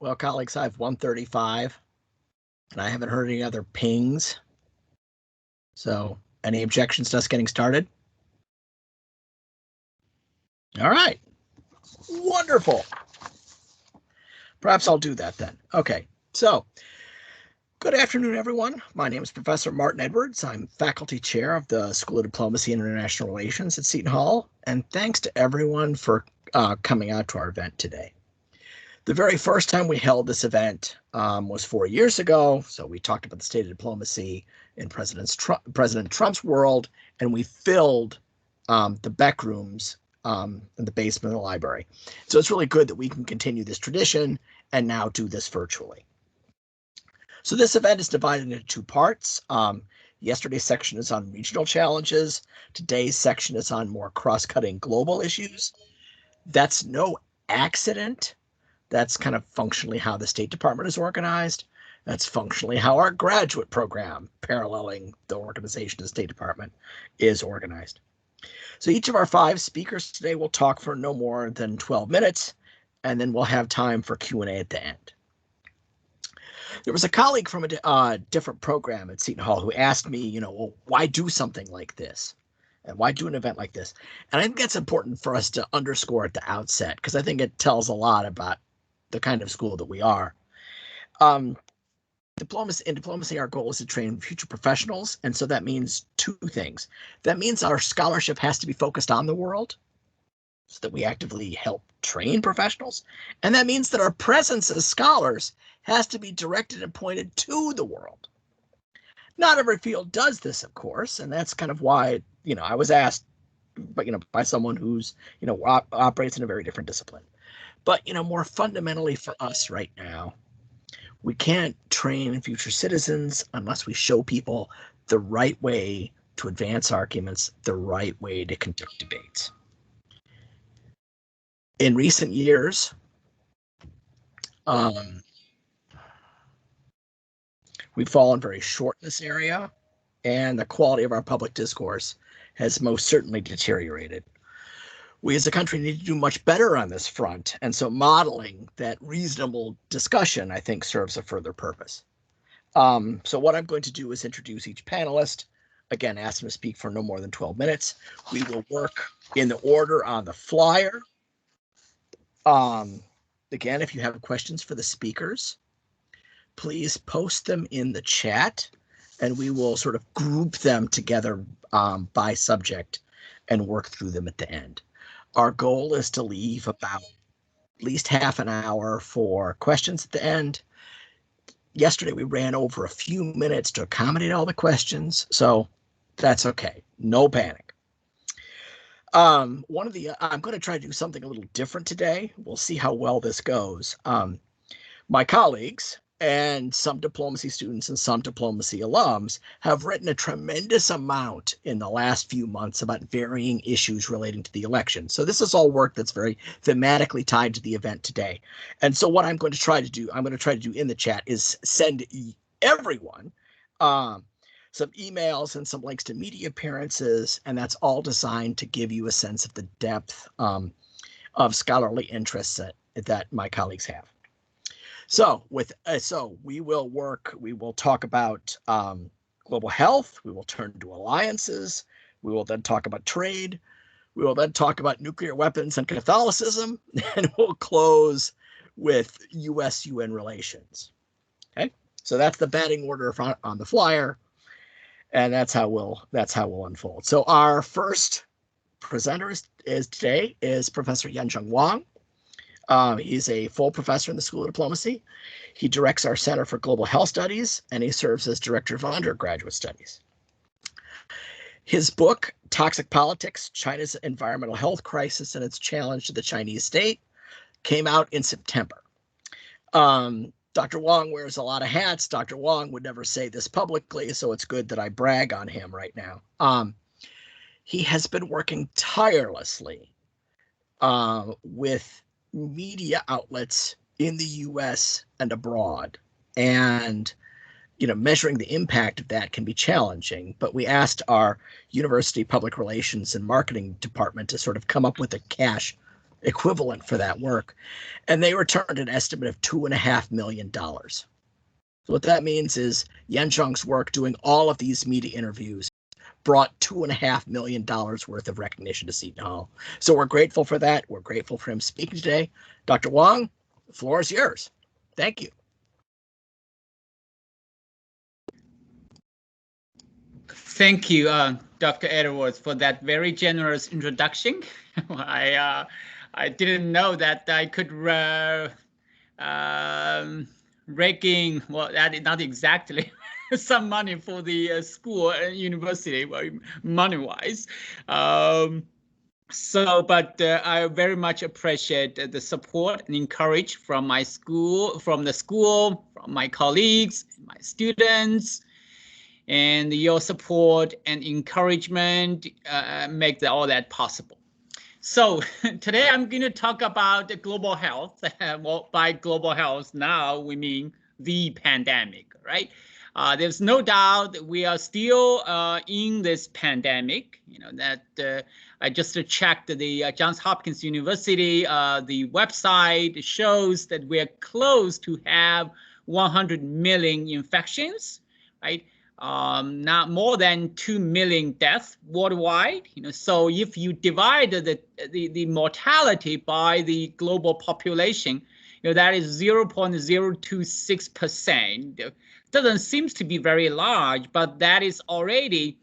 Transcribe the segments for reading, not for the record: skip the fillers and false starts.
Well, colleagues, I have 135, and I haven't heard any other pings. So, any objections to us getting started? All right. Wonderful. Perhaps I'll do that then. Okay. So, good afternoon, everyone. My name is Professor Martin Edwards. I'm faculty chair of the School of Diplomacy and International Relations at Seton Hall. And thanks to everyone for coming out to our event today. The very first time we held this event was 4 years ago. So we talked about the state of diplomacy in President Trump's world, and we filled the Beck rooms in the basement of the library. So it's really good that we can continue this tradition and now do this virtually. So this event is divided into two parts. Yesterday's section is on regional challenges. Today's section is on more cross-cutting global issues. That's no accident. That's kind of functionally how the State Department is organized. That's functionally how our graduate program, paralleling the organization of the State Department, is organized. So each of our 5 speakers today will talk for no more than 12 minutes, and then we'll have time for Q&A at the end. There was a colleague from a different program at Seton Hall who asked me, well, why do something like this? And why do an event like this? And I think that's important for us to underscore at the outset, because I think it tells a lot about the kind of school that we are. In diplomacy, our goal is to train future professionals. And so that means 2 things. That means our scholarship has to be focused on the world so that we actively help train professionals. And that means that our presence as scholars has to be directed and pointed to the world. Not every field does this, of course, and that's kind of why, I was asked, by someone who's, operates in a very different discipline. But, more fundamentally for us right now, we can't train future citizens unless we show people the right way to advance arguments, the right way to conduct debates. In recent years, we've fallen very short in this area, and the quality of our public discourse has most certainly deteriorated. We as a country need to do much better on this front, and so modeling that reasonable discussion, I think, serves a further purpose. So what I'm going to do is introduce each panelist. Again, ask them to speak for no more than 12 minutes. We will work in the order on the flyer. Again, if you have questions for the speakers, please post them in the chat, and we will sort of group them together by subject and work through them at the end. Our goal is to leave about at least half an hour for questions at the end. Yesterday, we ran over a few minutes to accommodate all the questions, so that's okay. No panic. I'm going to try to do something a little different today. We'll see how well this goes. My colleagues and some diplomacy students and some diplomacy alums have written a tremendous amount in the last few months about varying issues relating to the election. So this is all work that's very thematically tied to the event today. And so what I'm going to try to do in the chat is send everyone some emails and some links to media appearances, and that's all designed to give you a sense of the depth of scholarly interests that my colleagues have. So we will talk about global health. We will turn to alliances. We will then talk about trade. We will then talk about nuclear weapons and Catholicism, and we'll close with U.S.-UN relations. Okay, so that's the batting order on the flyer, and that's how we'll unfold. So our first presenter today is Professor Huang. He's a full professor in the School of Diplomacy. He directs our Center for Global Health Studies, and he serves as director of undergraduate studies. His book, Toxic Politics, China's Environmental Health Crisis and Its Challenge to the Chinese State, came out in September. Dr. Huang wears a lot of hats. Dr. Huang would never say this publicly, so it's good that I brag on him right now. He has been working tirelessly with media outlets in the U.S. and abroad, and measuring the impact of that can be challenging. But we asked our university public relations and marketing department to sort of come up with a cash equivalent for that work, and they returned an estimate of $2.5 million. So what that means is Zhang's work doing all of these media interviews brought $2.5 million worth of recognition to Seton Hall. So we're grateful for that. We're grateful for him speaking today. Dr. Huang, the floor is yours. Thank you. Thank you, Dr. Edwards, for that very generous introduction. I didn't know that I could rake in, well, that is not exactly some money for the school and university, money-wise. But I very much appreciate the support and encourage from my school, from my colleagues, my students, and your support and encouragement make all that possible. So today I'm going to talk about global health. Well, by global health now we mean the pandemic, right? There's no doubt that we are still in this pandemic. You know that I just checked the Johns Hopkins University, the website shows that we are close to have 100 million infections, right? Not more than 2 million deaths worldwide. You know, so if you divide the mortality by the global population, you know, that is 0.026%. Doesn't seem to be very large, but that is already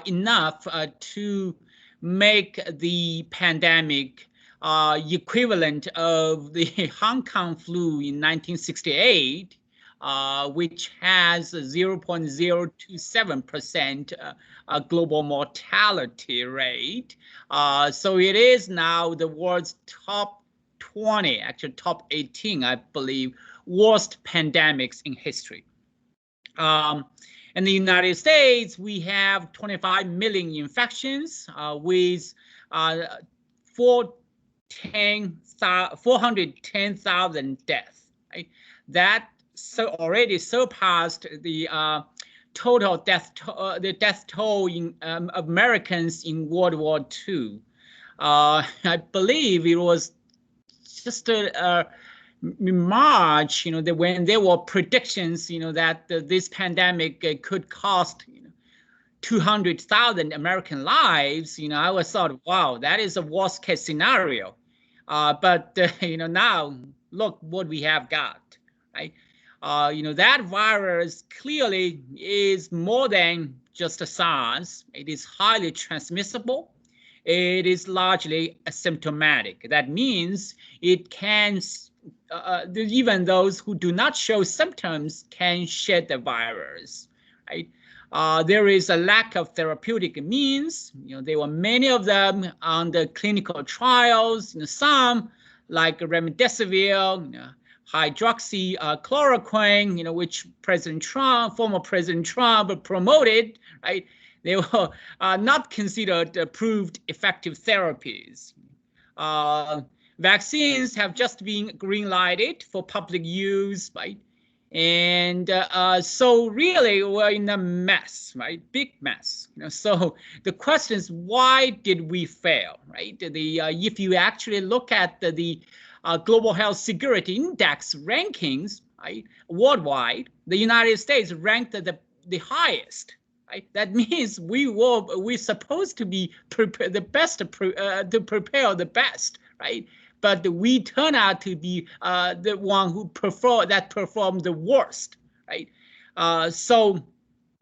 enough to make the pandemic equivalent of the Hong Kong flu in 1968. Which has 0.027% global mortality rate. So it is now the world's top 20, actually top 18, I believe, worst pandemics in history. In the United States, we have 25 million infections with 410,000 deaths. Right? That already surpassed the total death toll in Americans in World War II. I believe it was just in March, you know, that when there were predictions, you know, that this pandemic could cost 200,000 American lives. You know, I was thought, wow, that is a worst case scenario. But you know, now look what we have got, right? You know, that virus clearly is more than just a SARS. It is highly transmissible. It is largely asymptomatic. That means it can, even those who do not show symptoms can shed the virus, right? There is a lack of therapeutic means. You know, there were many of them on the clinical trials. You know, some like remdesivir, you know, hydroxychloroquine, you know, which former President Trump promoted, right? They were not considered approved effective therapies. Vaccines have just been green-lighted for public use, right? And so really we're in a mess, right? Big mess. You know, so the question is, why did we fail, right? If you actually look at the Global Health Security Index rankings, right, worldwide, the United States ranked the highest. Right? That means we're supposed to be the best to prepare the best, right? But we turn out to be the one who performed the worst, right? So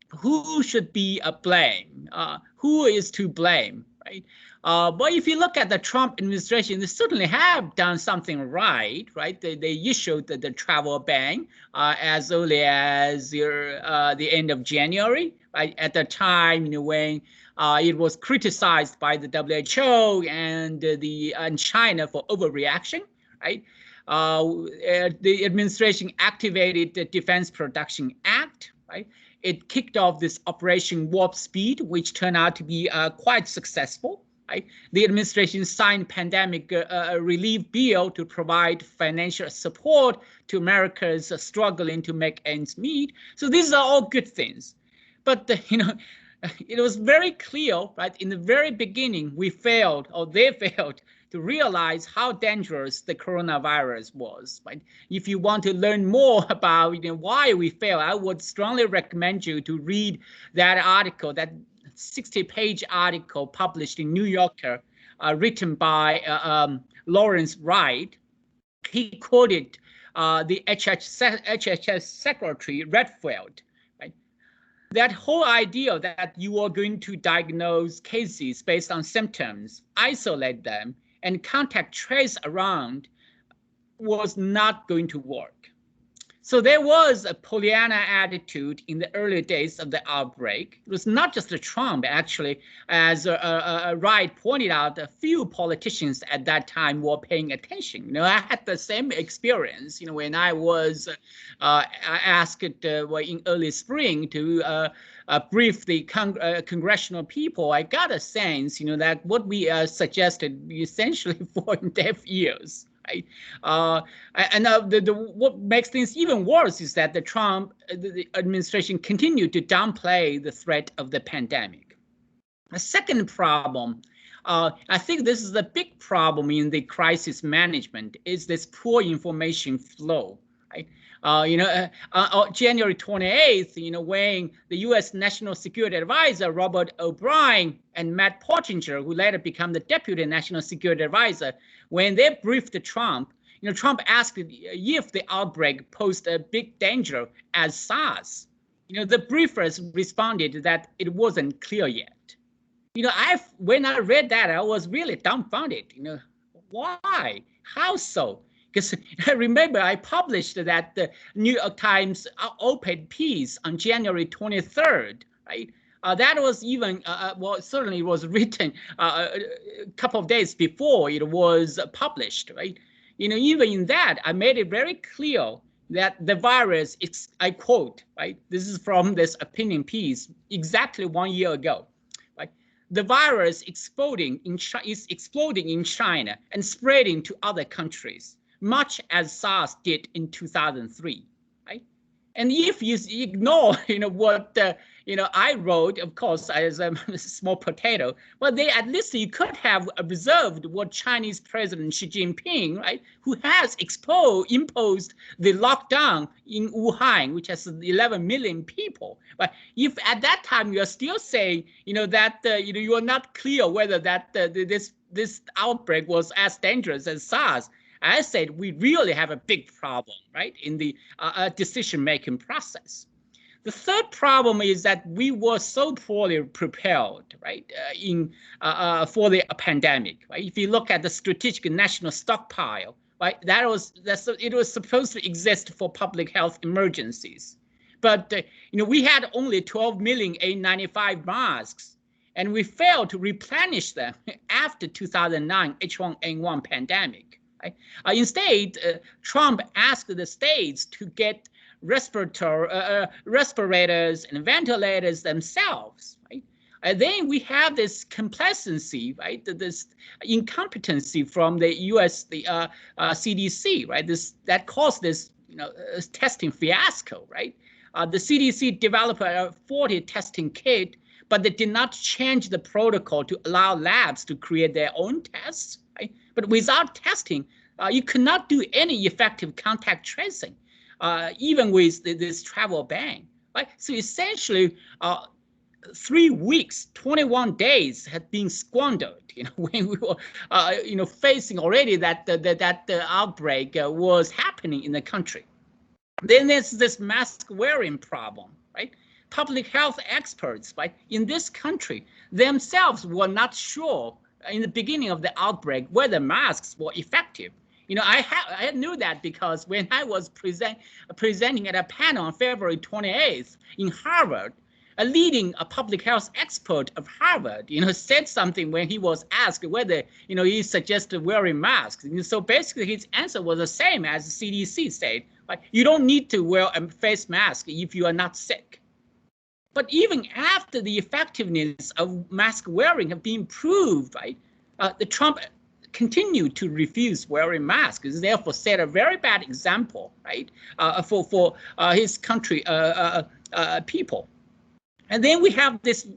who should be blamed? Who is to blame, right? But if you look at the Trump administration, they certainly have done something right, right? They issued the travel ban as early as the end of January, right? At the time, you know, when it was criticized by the WHO and China for overreaction, right? The administration activated the Defense Production Act, right? It kicked off this Operation Warp Speed, which turned out to be quite successful. Right? The administration signed pandemic relief bill to provide financial support to Americans struggling to make ends meet. So these are all good things. But you know, it was very clear, right? In the very beginning, we failed, or they failed, to realize how dangerous the coronavirus was. Right? If you want to learn more about why we fail, I would strongly recommend you to read that article, that 60-page article published in New Yorker, written by Lawrence Wright. He quoted the HHS Secretary Redfield. Right? That whole idea that you are going to diagnose cases based on symptoms, isolate them, and contact trace around was not going to work. So there was a Pollyanna attitude in the early days of the outbreak. It was not just Trump, actually, as Wright pointed out, a few politicians at that time were paying attention. I had the same experience, when I was asked in early spring to brief the congressional people. I got a sense, that what we suggested essentially for deaf ears. Right? What makes things even worse is that the Trump administration continued to downplay the threat of the pandemic. A second problem, I think this is the big problem in the crisis management, is this poor information flow. Right? January 28th, when the U.S. National Security Advisor Robert O'Brien and Matt Pottinger, who later became the Deputy National Security Advisor, when they briefed Trump, Trump asked if the outbreak posed a big danger as SARS. The briefers responded that it wasn't clear yet. When I read that, I was really dumbfounded. Why? How so? Because I remember I published that the New York Times op-ed piece on January 23rd, right? That was even, certainly it was written a couple of days before it was published, right? Even in that, I made it very clear that the virus, I quote, right? This is from this opinion piece exactly 1 year ago. The virus is exploding in China and spreading to other countries, much as SARS did in 2003, right? And if you ignore, what I wrote, of course, as a small potato, but at least you could have observed what Chinese President Xi Jinping, right, who has imposed the lockdown in Wuhan, which has 11 million people. But if at that time you are still saying, that you are not clear whether that this outbreak was as dangerous as SARS, I said we really have a big problem, right, in the decision-making process. The third problem is that we were so poorly prepared, right, for the pandemic. Right? If you look at the strategic national stockpile, right, it was supposed to exist for public health emergencies, but we had only 12 million N95 masks, and we failed to replenish them after 2009 H1N1 pandemic. Right? Instead, Trump asked the states to get respirators and ventilators themselves. Right? And then we have this complacency, right? This incompetency from the U.S. CDC, right? That caused this testing fiasco, right? The CDC developed a 40 testing kit, but they did not change the protocol to allow labs to create their own tests. Right? But without testing, you cannot do any effective contact tracing, even with this travel ban. Right? So essentially, 3 weeks, 21 days had been squandered. When we were, facing already that the outbreak was happening in the country. Then there's this mask wearing problem, right? Public health experts, right, in this country themselves were not sure in the beginning of the outbreak whether masks were effective. I knew that because when I was presenting at a panel on February 28th in Harvard, a leading public health expert of Harvard, said something when he was asked whether, he suggested wearing masks. So basically his answer was the same as the CDC said, right? You don't need to wear a face mask if you are not sick. But even after the effectiveness of mask wearing have been proved, right, the Trump continued to refuse wearing masks, therefore set a very bad example, right, for his country people. And then we have this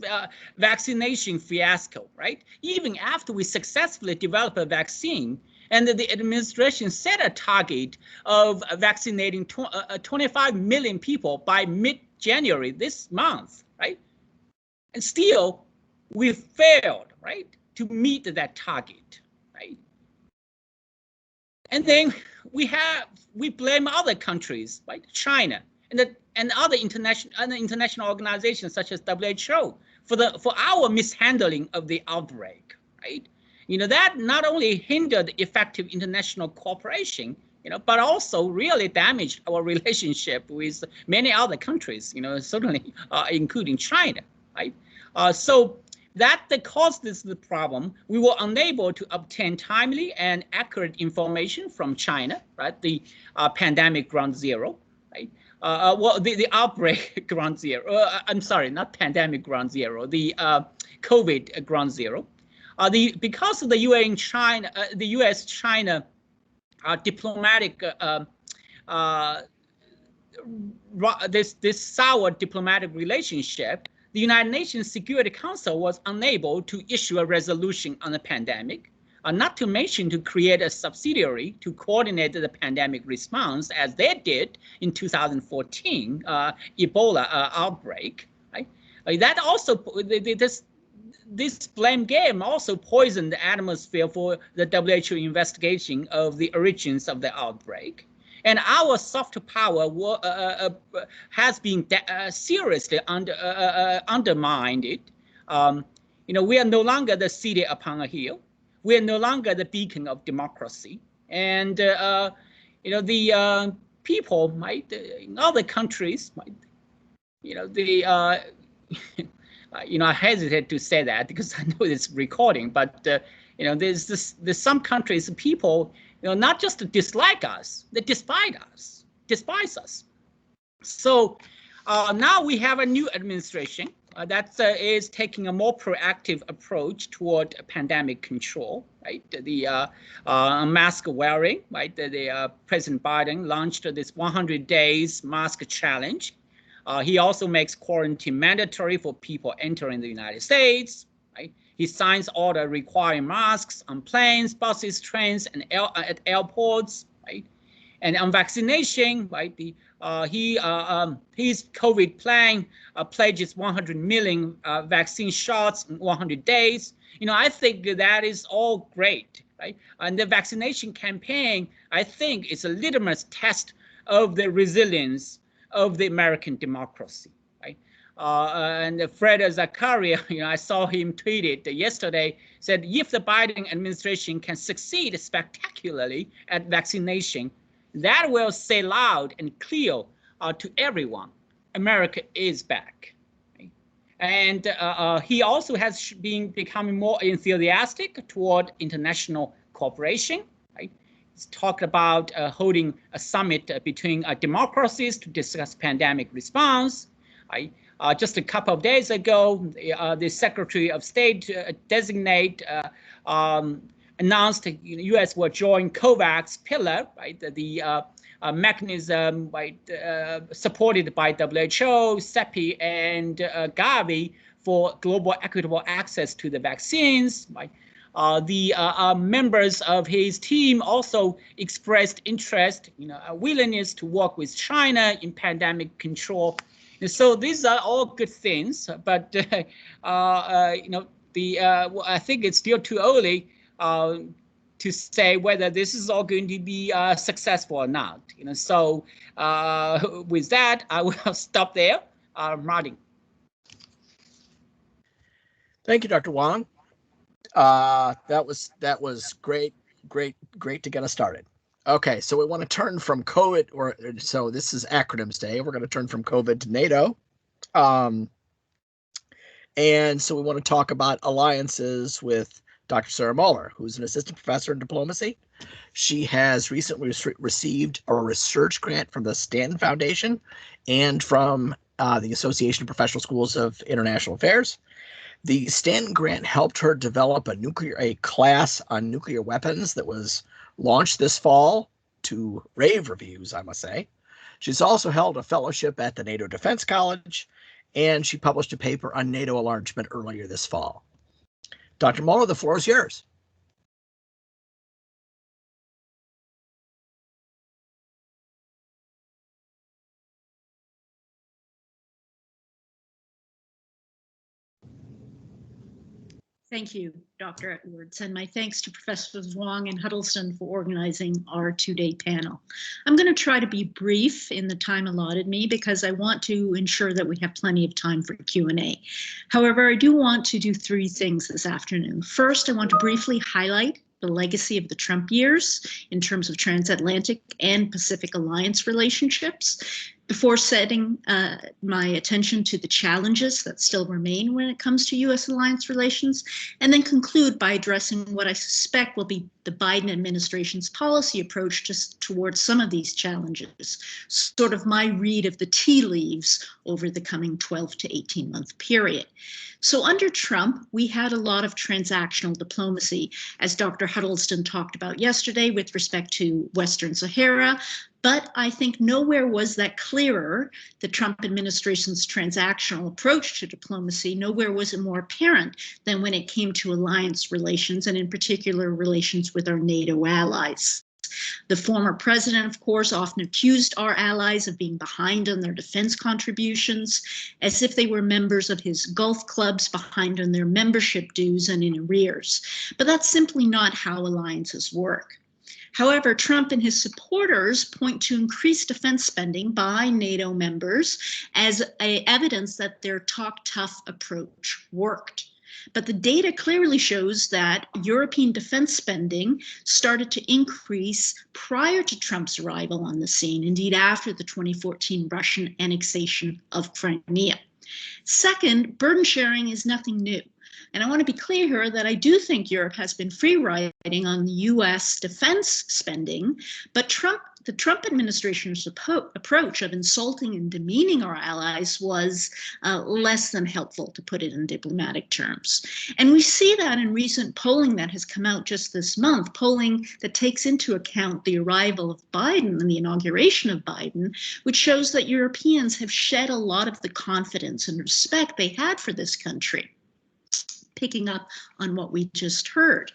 vaccination fiasco, right? Even after we successfully develop a vaccine, and the administration set a target of vaccinating 25 million people by mid-January this month, right? And still, we failed, right, to meet that target, right? And then we blame other countries, right? China and other international organizations such as WHO for our mishandling of the outbreak, right? That not only hindered effective international cooperation, but also really damaged our relationship with many other countries, certainly including China, right? So that caused this problem. We were unable to obtain timely and accurate information from China, right? The pandemic ground zero, right? Well, the outbreak ground zero. I'm sorry, not pandemic ground zero. The COVID ground zero. Because of the U.S.-China diplomatic this sour diplomatic relationship, the United Nations Security Council was unable to issue a resolution on the pandemic, not to mention to create a subsidiary to coordinate the pandemic response as they did in 2014 Ebola outbreak. Right? That also this blame game also poisoned the atmosphere for the WHO investigation of the origins of the outbreak. And our soft power has been seriously undermined. We are no longer the city upon a hill. We are no longer the beacon of democracy. And the people in other countries I hesitate to say that because I know it's recording, but there's some countries, people, not just dislike us, they despise us. So now we have a new administration that is taking a more proactive approach toward pandemic control, right? The mask wearing, right? President Biden launched this 100 days mask challenge. He also makes quarantine mandatory for people entering the United States. Right? He signs order requiring masks on planes, buses, trains, and at airports. Right? And on vaccination, right? His COVID plan pledges 100 million vaccine shots in 100 days. I think that is all great, right? And the vaccination campaign, I think, is a litmus test of the resilience of the American democracy, right? And Fred Zakaria, I saw him tweeted yesterday, said if the Biden administration can succeed spectacularly at vaccination, that will say loud and clear to everyone, America is back. Right? And he also has been becoming more enthusiastic toward international cooperation. Right? He's talked about holding a summit between democracies to discuss pandemic response. Right? Just a couple of days ago, the Secretary of State designate announced the U.S. will join COVAX pillar, right? The mechanism, right, supported by WHO, CEPI, and Gavi for global equitable access to the vaccines. Right? The members of his team also expressed interest, a willingness to work with China in pandemic control. And so these are all good things, but I think it's still too early to say whether this is all going to be successful or not. So with that, I will stop there. Martin. Thank you, Dr. Huang. That was great to get us started. Okay, so we want to turn from COVID, so this is acronyms day. We're going to turn from COVID to NATO. And so we want to talk about alliances with Dr. Sarah Muller, who's an assistant professor in diplomacy. She has recently received a research grant from the Stanton Foundation and from the Association of Professional Schools of International Affairs. The Stanton grant helped her develop a class on nuclear weapons that was launched this fall to rave reviews, I must say. She's also held a fellowship at the NATO Defense College and she published a paper on NATO enlargement earlier this fall. Dr. Muller, the floor is yours. Thank you, Dr. Edwards, and my thanks to Professors Huang and Huddleston for organizing our two-day panel. I'm going to try to be brief in the time allotted me because I want to ensure that we have plenty of time for Q&A. However, I do want to do three things this afternoon. First, I want to briefly highlight the legacy of the Trump years in terms of transatlantic and Pacific alliance relationships, before setting my attention to the challenges that still remain when it comes to U.S. alliance relations, and then conclude by addressing what I suspect will be the Biden administration's policy approach just towards some of these challenges, sort of my read of the tea leaves over the coming 12 to 18-month period. So under Trump, we had a lot of transactional diplomacy, as Dr. Huddleston talked about yesterday with respect to Western Sahara, but I think nowhere was that clearer, the Trump administration's transactional approach to diplomacy, nowhere was it more apparent than when it came to alliance relations, and in particular relations with our NATO allies. The former president, of course, often accused our allies of being behind on their defense contributions, as if they were members of his Gulf clubs behind on their membership dues and in arrears. But that's simply not how alliances work. However, Trump and his supporters point to increased defense spending by NATO members as evidence that their talk tough approach worked. But the data clearly shows that European defense spending started to increase prior to Trump's arrival on the scene, indeed after the 2014 Russian annexation of Crimea. Second, burden sharing is nothing new. And I want to be clear here that I do think Europe has been free riding on the US defense spending, but the Trump administration's approach of insulting and demeaning our allies was less than helpful, to put it in diplomatic terms. And we see that in recent polling that has come out just this month, polling that takes into account the arrival of Biden and the inauguration of Biden, which shows that Europeans have shed a lot of the confidence and respect they had for this country. Picking up on what we just heard.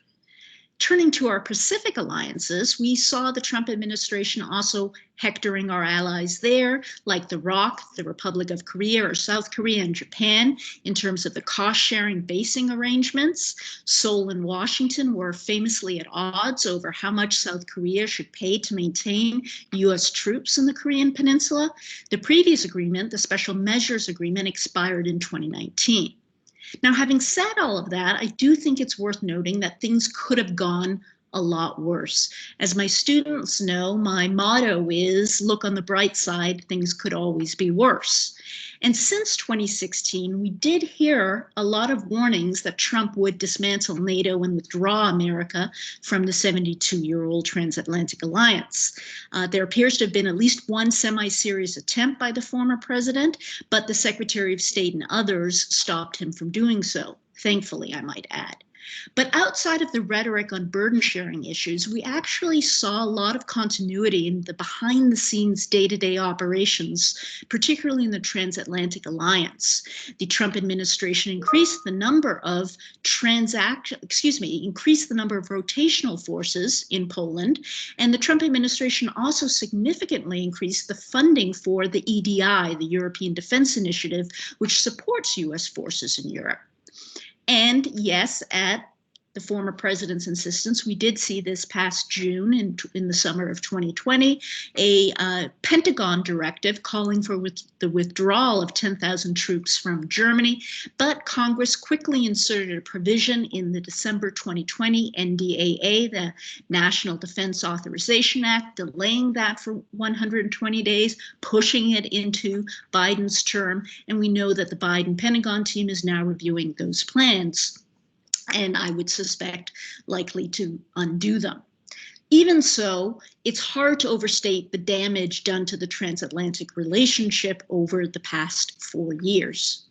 Turning to our Pacific alliances, we saw the Trump administration also hectoring our allies there, like the ROC, the Republic of Korea, or South Korea and Japan, in terms of the cost-sharing basing arrangements. Seoul and Washington were famously at odds over how much South Korea should pay to maintain U.S. troops in the Korean Peninsula. The previous agreement, the Special Measures Agreement, expired in 2019. Now, having said all of that, I do think it's worth noting that things could have gone a lot worse. As my students know, my motto is, look on the bright side, things could always be worse. And since 2016, we did hear a lot of warnings that Trump would dismantle NATO and withdraw America from the 72-year-old transatlantic alliance. There appears to have been at least one semi-serious attempt by the former president, but the Secretary of State and others stopped him from doing so, thankfully, I might add. But outside of the rhetoric on burden sharing issues, we actually saw a lot of continuity in the behind the scenes day-to-day operations, particularly in the transatlantic alliance. The Trump administration increased the number of rotational forces in Poland, and the Trump administration also significantly increased the funding for the EDI, the European Defense Initiative, which supports US forces in Europe. And yes, at the former president's insistence, we did see this past June in the summer of 2020, a Pentagon directive calling for the withdrawal of 10,000 troops from Germany, but Congress quickly inserted a provision in the December 2020 NDAA, the National Defense Authorization Act, delaying that for 120 days, pushing it into Biden's term, and we know that the Biden Pentagon team is now reviewing those plans, and I would suspect likely to undo them. Even so, it's hard to overstate the damage done to the transatlantic relationship over the past 4 years.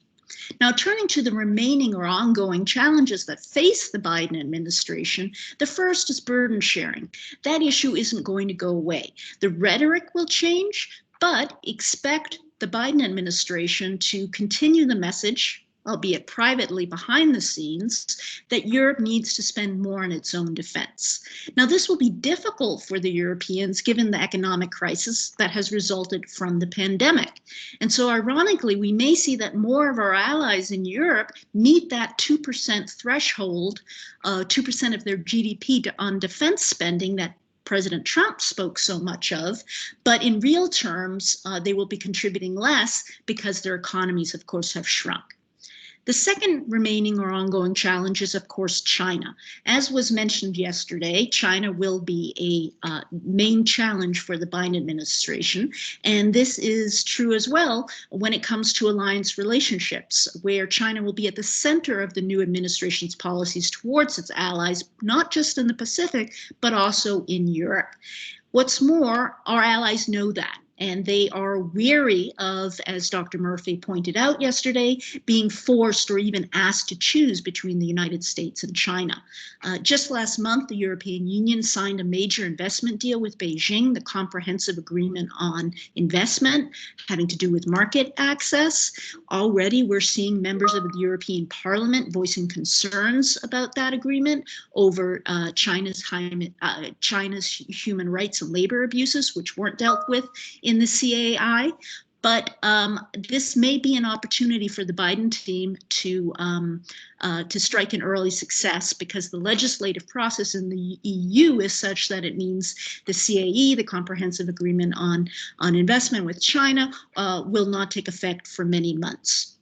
Now, turning to the remaining or ongoing challenges that face the Biden administration, the first is burden sharing. That issue isn't going to go away. The rhetoric will change, but expect the Biden administration to continue the message, albeit privately behind the scenes, that Europe needs to spend more on its own defense. Now, this will be difficult for the Europeans given the economic crisis that has resulted from the pandemic. And so, ironically, we may see that more of our allies in Europe meet that 2% threshold, 2% of their GDP on defense spending that President Trump spoke so much of, but in real terms, they will be contributing less because their economies, of course, have shrunk. The second remaining or ongoing challenge is, of course, China. As was mentioned yesterday, China will be a main challenge for the Biden administration. And this is true as well when it comes to alliance relationships, where China will be at the center of the new administration's policies towards its allies, not just in the Pacific, but also in Europe. What's more, our allies know that. And they are weary of, as Dr. Murphy pointed out yesterday, being forced or even asked to choose between the United States and China. Just last month, the European Union signed a major investment deal with Beijing, the Comprehensive Agreement on Investment, having to do with market access. Already, we're seeing members of the European Parliament voicing concerns about that agreement over China's human rights and labor abuses, which weren't dealt with in the CAI, but this may be an opportunity for the Biden team to strike an early success, because the legislative process in the EU is such that it means the CAE, the Comprehensive Agreement on Investment with China, will not take effect for many months.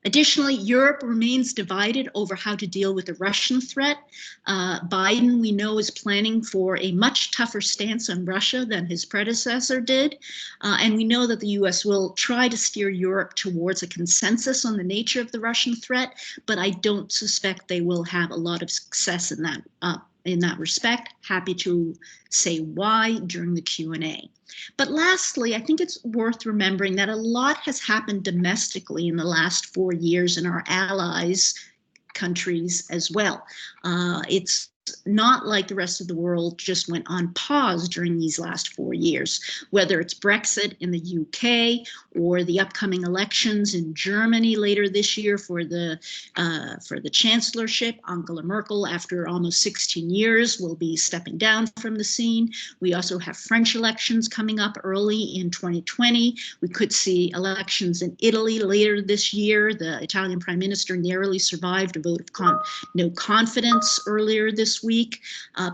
Additionally, Europe remains divided over how to deal with the Russian threat. Biden, we know, is planning for a much tougher stance on Russia than his predecessor did. And we know that the US will try to steer Europe towards a consensus on the nature of the Russian threat, but I don't suspect they will have a lot of success in that respect. Happy to say why during the Q&A. But lastly, I think it's worth remembering that a lot has happened domestically in the last 4 years in our allies' countries as well. It's not like the rest of the world just went on pause during these last 4 years, whether it's Brexit in the UK or the upcoming elections in Germany later this year for the chancellorship. Angela Merkel, after almost 16 years, will be stepping down from the scene. We also have French elections coming up early in 2020. We could see elections in Italy later this year. The Italian prime minister narrowly survived a vote of no confidence earlier this week.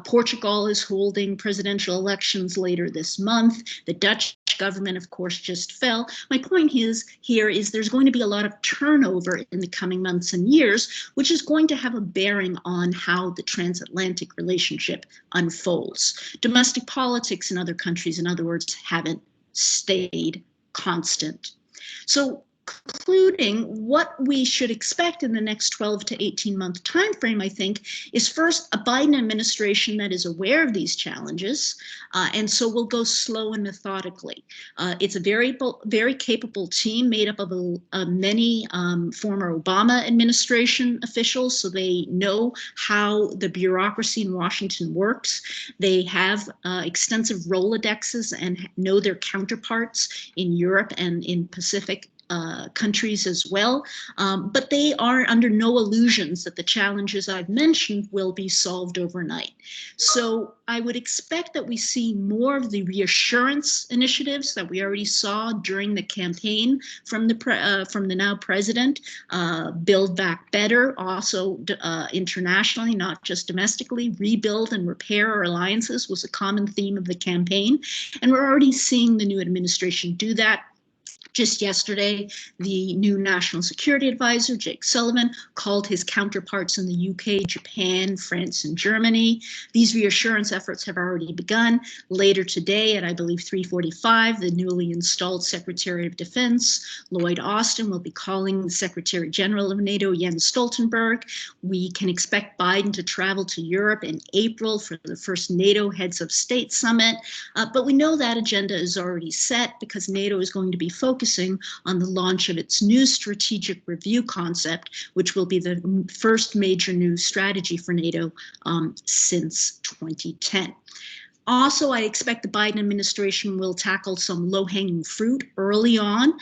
Portugal is holding presidential elections later this month. The Dutch government, of course, just fell. My point here is there's going to be a lot of turnover in the coming months and years, which is going to have a bearing on how the transatlantic relationship unfolds. Domestic politics in other countries, in other words, haven't stayed constant. So, concluding, what we should expect in the next 12 to 18 month time frame, I think, is first a Biden administration that is aware of these challenges, and so will go slow and methodically. It's a very capable team made up of many former Obama administration officials, so they know how the bureaucracy in Washington works. They have extensive Rolodexes and know their counterparts in Europe and in Pacific countries as well, but they are under no illusions that the challenges I've mentioned will be solved overnight. So I would expect that we see more of the reassurance initiatives that we already saw during the campaign from the now president. Build Back Better, also internationally, not just domestically. Rebuild and repair our alliances was a common theme of the campaign, and we're already seeing the new administration do that. Just yesterday, the new National Security Advisor, Jake Sullivan, called his counterparts in the UK, Japan, France, and Germany. These reassurance efforts have already begun. Later today, at I believe 3:45, the newly installed Secretary of Defense, Lloyd Austin, will be calling the Secretary General of NATO, Jens Stoltenberg. We can expect Biden to travel to Europe in April for the first NATO Heads of State Summit. But we know that agenda is already set because NATO is going to be focusing on the launch of its new strategic review concept, which will be the first major new strategy for NATO since 2010. Also, I expect the Biden administration will tackle some low-hanging fruit early on,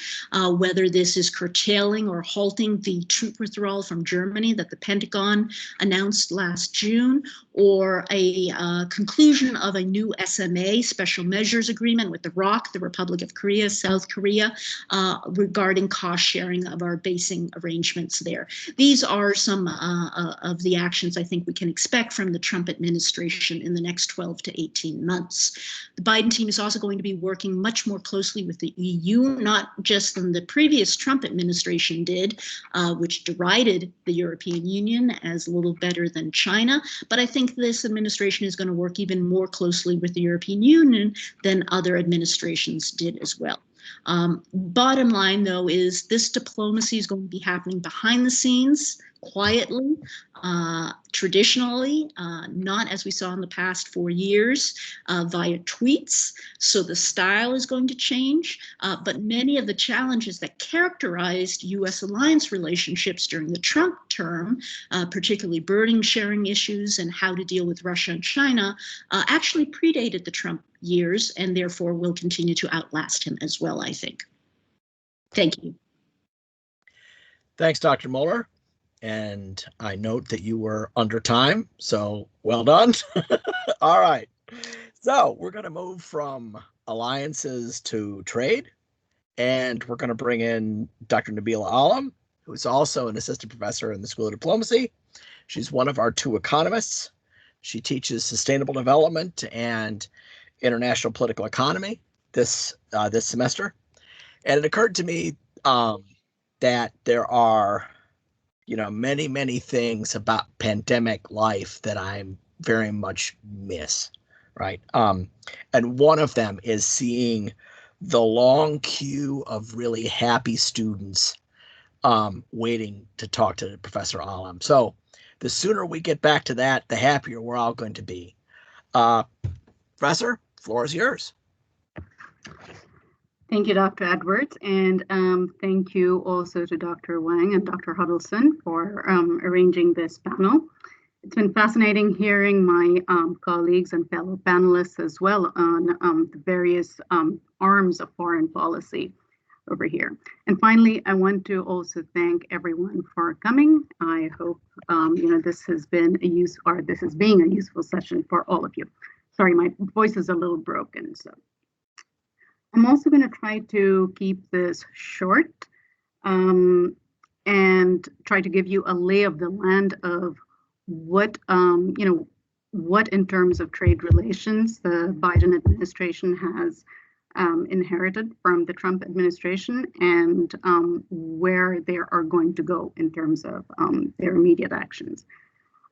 whether this is curtailing or halting the troop withdrawal from Germany that the Pentagon announced last June, or a conclusion of a new SMA, Special Measures Agreement, with the ROC, the Republic of Korea, South Korea, regarding cost sharing of our basing arrangements there. These are some of the actions I think we can expect from the Trump administration in the next 12 to 18 months. The Biden team is also going to be working much more closely with the EU, not just than the previous Trump administration did, which derided the European Union as little better than China, but I think this administration is going to work even more closely with the European Union than other administrations did as well. Bottom line, though, is this diplomacy is going to be happening behind the scenes, quietly, traditionally, not as we saw in the past 4 years, via tweets. So the style is going to change, but many of the challenges that characterized U.S. alliance relationships during the Trump term, particularly burden sharing issues and how to deal with Russia and China, actually predated the Trump years and therefore will continue to outlast him as well, I think. Thank you. Thanks, Dr. Mueller. And I note that you were under time, so well done. All right. So we're going to move from alliances to trade, and we're going to bring in Dr. Nabila Alam, who's also an assistant professor in the School of Diplomacy. She's one of our 2 economists. She teaches sustainable development and international political economy this semester. And it occurred to me that there are many, many things about pandemic life that I very much miss, right? And one of them is seeing the long queue of really happy students waiting to talk to Professor Alam. So the sooner we get back to that, the happier we're all going to be. Professor, floor is yours. Thank you, Dr. Edwards, and thank you also to Dr. Huang and Dr. Huddleston for arranging this panel. It's been fascinating hearing my colleagues and fellow panelists as well on the various arms of foreign policy over here. And finally, I want to also thank everyone for coming. I hope this has been this is being a useful session for all of you. Sorry, my voice is a little broken, so. I'm also going to try to keep this short and try to give you a lay of the land of what, what in terms of trade relations the Biden administration has inherited from the Trump administration and where they are going to go in terms of their immediate actions.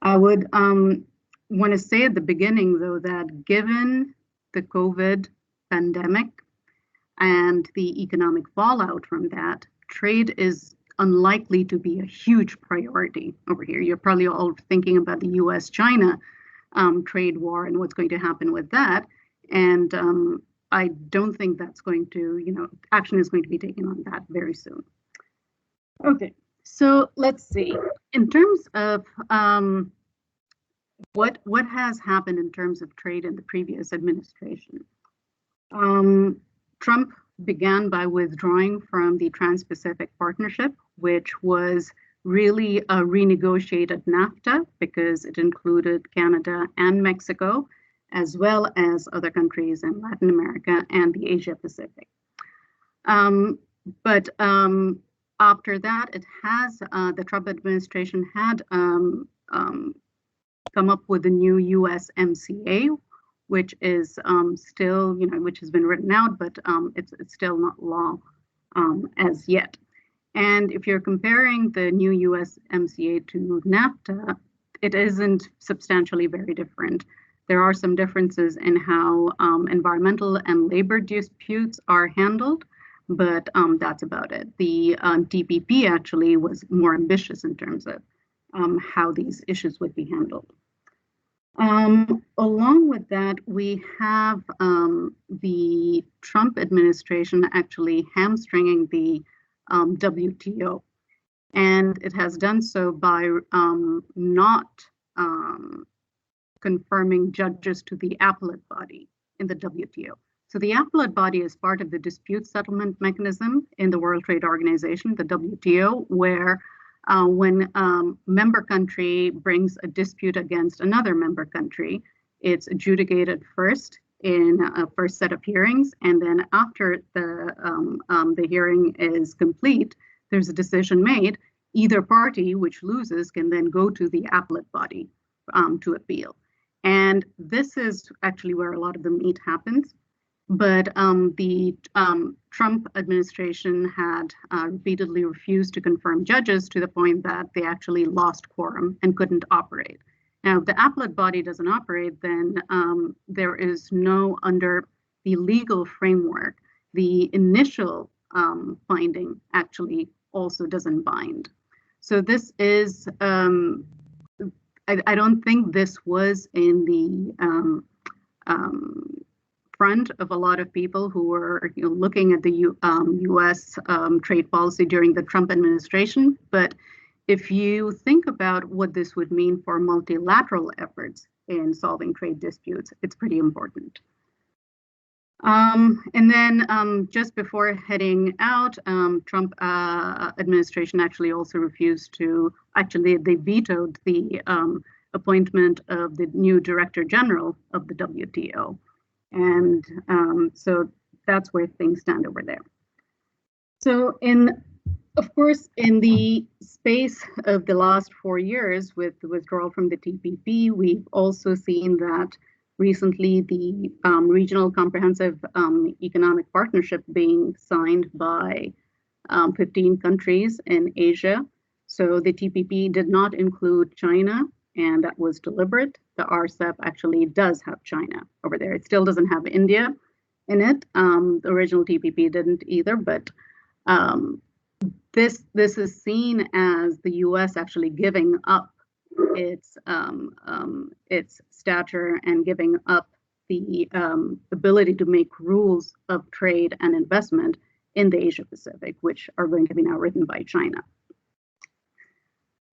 I would want to say at the beginning, though, that given the COVID pandemic, and the economic fallout from that, trade is unlikely to be a huge priority over here. You're probably all thinking about the US-China trade war and what's going to happen with that. And I don't think that's going to, action is going to be taken on that very soon. Okay, so let's see. In terms of what has happened in terms of trade in the previous administration. Trump began by withdrawing from the Trans-Pacific Partnership, which was really a renegotiated NAFTA because it included Canada and Mexico, as well as other countries in Latin America and the Asia Pacific. But after that, it has the Trump administration had come up with a new USMCA, which is still, which has been written out, but it's still not law as yet. And if you're comparing the new USMCA to NAFTA, it isn't substantially very different. There are some differences in how environmental and labor disputes are handled, but that's about it. The TPP actually was more ambitious in terms of how these issues would be handled. Along with that, we have the Trump administration actually hamstringing the WTO. And it has done so by not confirming judges to the appellate body in the WTO. So the appellate body is part of the dispute settlement mechanism in the World Trade Organization, the WTO, where when member country brings a dispute against another member country, it's adjudicated first in a first set of hearings, and then after the hearing is complete, there's a decision made. Either party which loses can then go to the appellate body to appeal. And this is actually where a lot of the meat happens. But the Trump administration had repeatedly refused to confirm judges to the point that they actually lost quorum and couldn't operate. Now, if the appellate body doesn't operate, then there is no, under the legal framework, the initial finding actually also doesn't bind. So this is, I don't think this was in the front of a lot of people who were looking at the U.S. Trade policy during the Trump administration. But if you think about what this would mean for multilateral efforts in solving trade disputes, it's pretty important. And then just before heading out, Trump administration actually also refused to, they vetoed the appointment of the new Director General of the WTO. And so that's where things stand over there. So of course, in the space of the last 4 years with the withdrawal from the TPP, we've also seen that recently the Regional Comprehensive Economic Partnership being signed by 15 countries in Asia. So the TPP did not include China, and that was deliberate. The RCEP actually does have China over there. It still doesn't have India in it. The original TPP didn't either, but this is seen as the U.S. actually giving up its stature and giving up the ability to make rules of trade and investment in the Asia Pacific, which are going to be now written by China.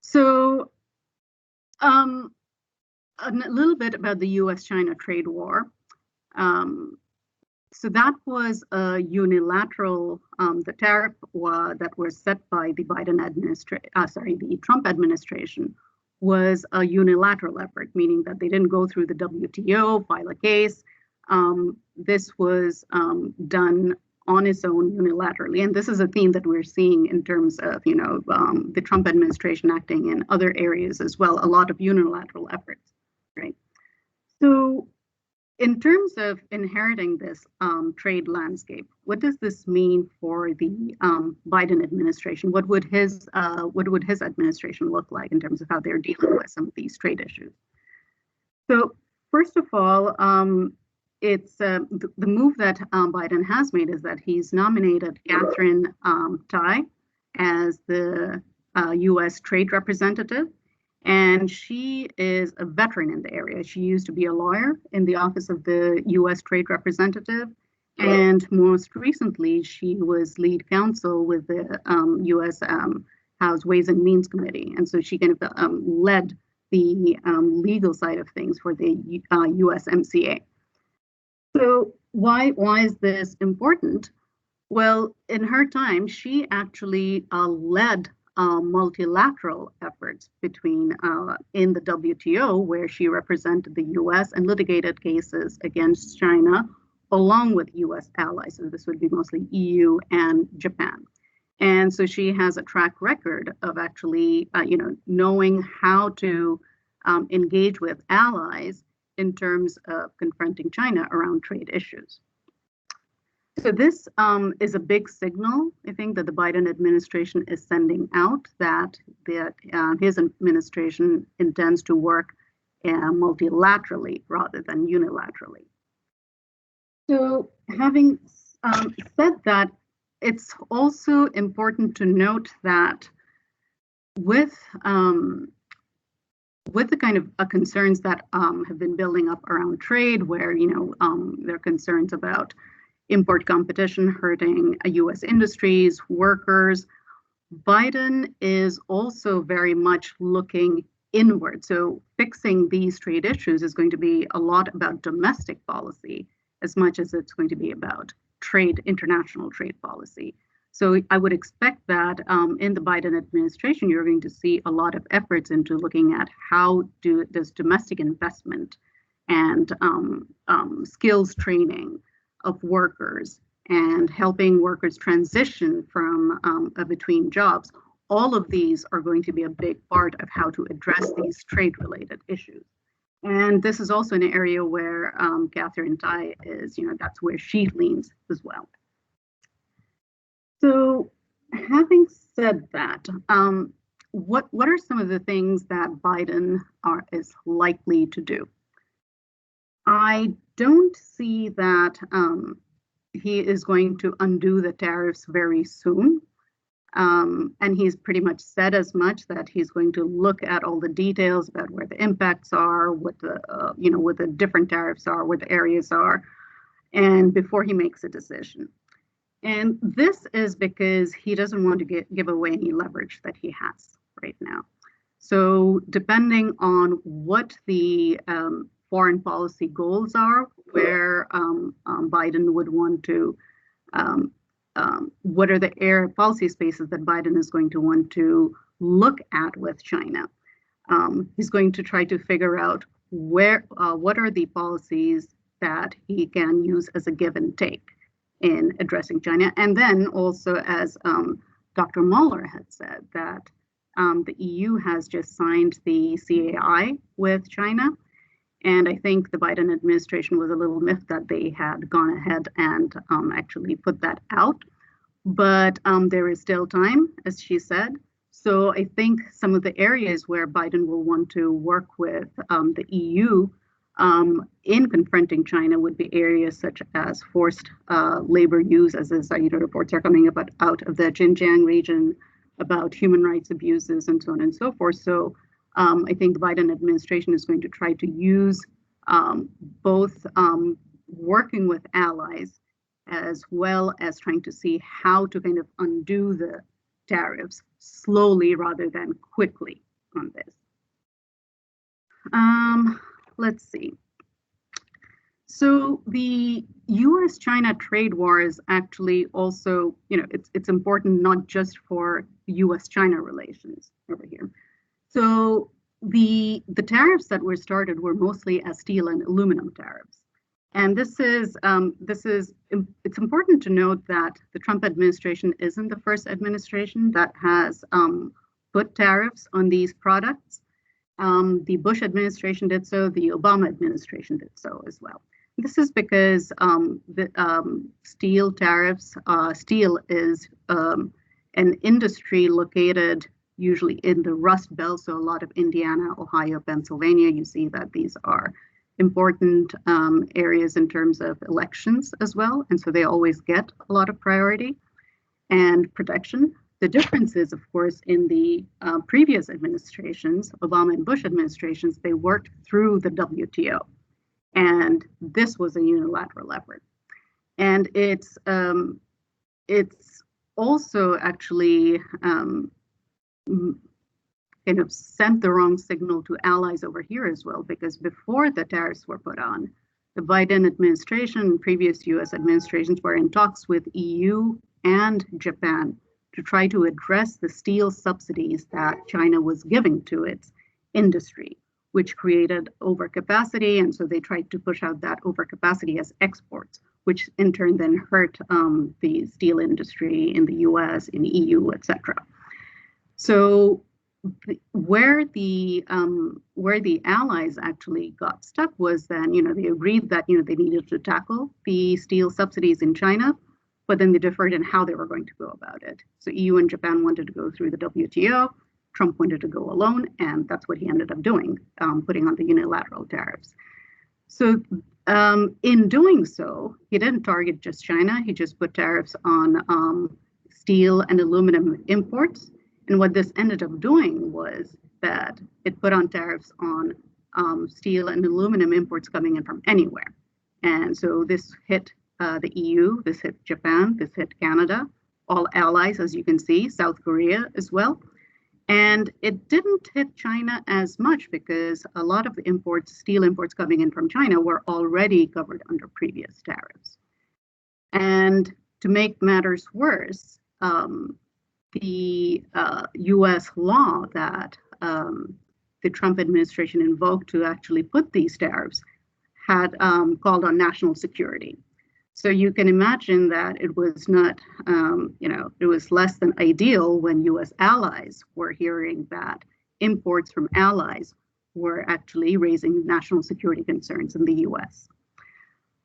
So a little bit about the U.S.-China trade war. So that was a unilateral, the tariff that was set by the the Trump administration was a unilateral effort, meaning that they didn't go through the WTO, file a case. This was done on its own unilaterally. And this is a theme that we're seeing in terms of, the Trump administration acting in other areas as well, a lot of unilateral efforts, right? So in terms of inheriting this trade landscape, what does this mean for the Biden administration? What would his administration look like in terms of how they're dealing with some of these trade issues? So first of all, it's the move that Biden has made is that he's nominated Catherine Tai as the U.S. trade representative. And she is a veteran in the area. She used to be a lawyer in the office of the U.S. Trade Representative. And most recently, she was lead counsel with the U.S. House Ways and Means Committee. And so she kind of led the legal side of things for the USMCA. So why is this important? Well, in her time, she actually led multilateral efforts between in the WTO, where she represented the U.S. and litigated cases against China, along with U.S. allies. So this would be mostly EU and Japan. And so she has a track record of actually, knowing how to engage with allies in terms of confronting China around trade issues. So this is a big signal, I think, that the Biden administration is sending out that his administration intends to work multilaterally rather than unilaterally. So having said that, it's also important to note that with the kind of concerns that have been building up around trade, where there are concerns about import competition hurting U.S. industries, workers, Biden is also very much looking inward. So fixing these trade issues is going to be a lot about domestic policy as much as it's going to be about international trade policy. So I would expect that in the Biden administration, you're going to see a lot of efforts into looking at how does domestic investment and skills training of workers and helping workers transition from between jobs. All of these are going to be a big part of how to address these trade-related issues. And this is also an area where Catherine Tai is, that's where she leans as well. So having said that, what are some of the things that Biden is likely to do? I don't see that he is going to undo the tariffs very soon. And he's pretty much said as much, that he's going to look at all the details about where the impacts are, what the what the different tariffs are, where the areas are, and before he makes a decision. And this is because he doesn't want to give away any leverage that he has right now. So depending on what the foreign policy goals are, where Biden would want to what are the policy spaces that Biden is going to want to look at with China. He's going to try to figure out what are the policies that he can use as a give and take in addressing China. And then also, as Dr. Mueller had said, that the EU has just signed the CAI with China. And I think the Biden administration was a little miffed that they had gone ahead and actually put that out. But there is still time, as she said. So I think some of the areas where Biden will want to work with the EU in confronting China would be areas such as forced labor use, as reports are coming out of the Xinjiang region about human rights abuses and so on and so forth. So I think the Biden administration is going to try to use both working with allies as well as trying to see how to kind of undo the tariffs slowly rather than quickly on this. Let's see. So the U.S.-China trade war is actually also, it's important not just for U.S.-China relations over here. So the tariffs that were started were mostly as steel and aluminum tariffs. And it's important to note that the Trump administration isn't the first administration that has put tariffs on these products. The Bush administration did so, the Obama administration did so as well. This is because the steel tariffs, steel is an industry located usually in the Rust Belt, so a lot of Indiana, Ohio, Pennsylvania. You see that these are important areas in terms of elections as well, and so they always get a lot of priority and protection. The difference is, of course, in the previous administrations, Obama and Bush administrations, they worked through the WTO, and this was a unilateral effort. And it's also actually kind of sent the wrong signal to allies over here as well, because before the tariffs were put on, the Biden administration and previous US administrations were in talks with EU and Japan to try to address the steel subsidies that China was giving to its industry, which created overcapacity. And so they tried to push out that overcapacity as exports, which in turn then hurt the steel industry in the US, in the EU, etc. So where the allies actually got stuck was then, they agreed that, they needed to tackle the steel subsidies in China, but then they differed in how they were going to go about it. So EU and Japan wanted to go through the WTO, Trump wanted to go alone, and that's what he ended up doing, putting on the unilateral tariffs. So in doing so, he didn't target just China, he just put tariffs on steel and aluminum imports. And what this ended up doing was that it put on tariffs on steel and aluminum imports coming in from anywhere. And so this hit the EU, this hit Japan, this hit Canada, all allies, as you can see, South Korea as well. And it didn't hit China as much because a lot of the imports, steel imports coming in from China, were already covered under previous tariffs. And to make matters worse, the US law that the Trump administration invoked to actually put these tariffs had called on national security. So you can imagine that it was not, it was less than ideal when US allies were hearing that imports from allies were actually raising national security concerns in the US.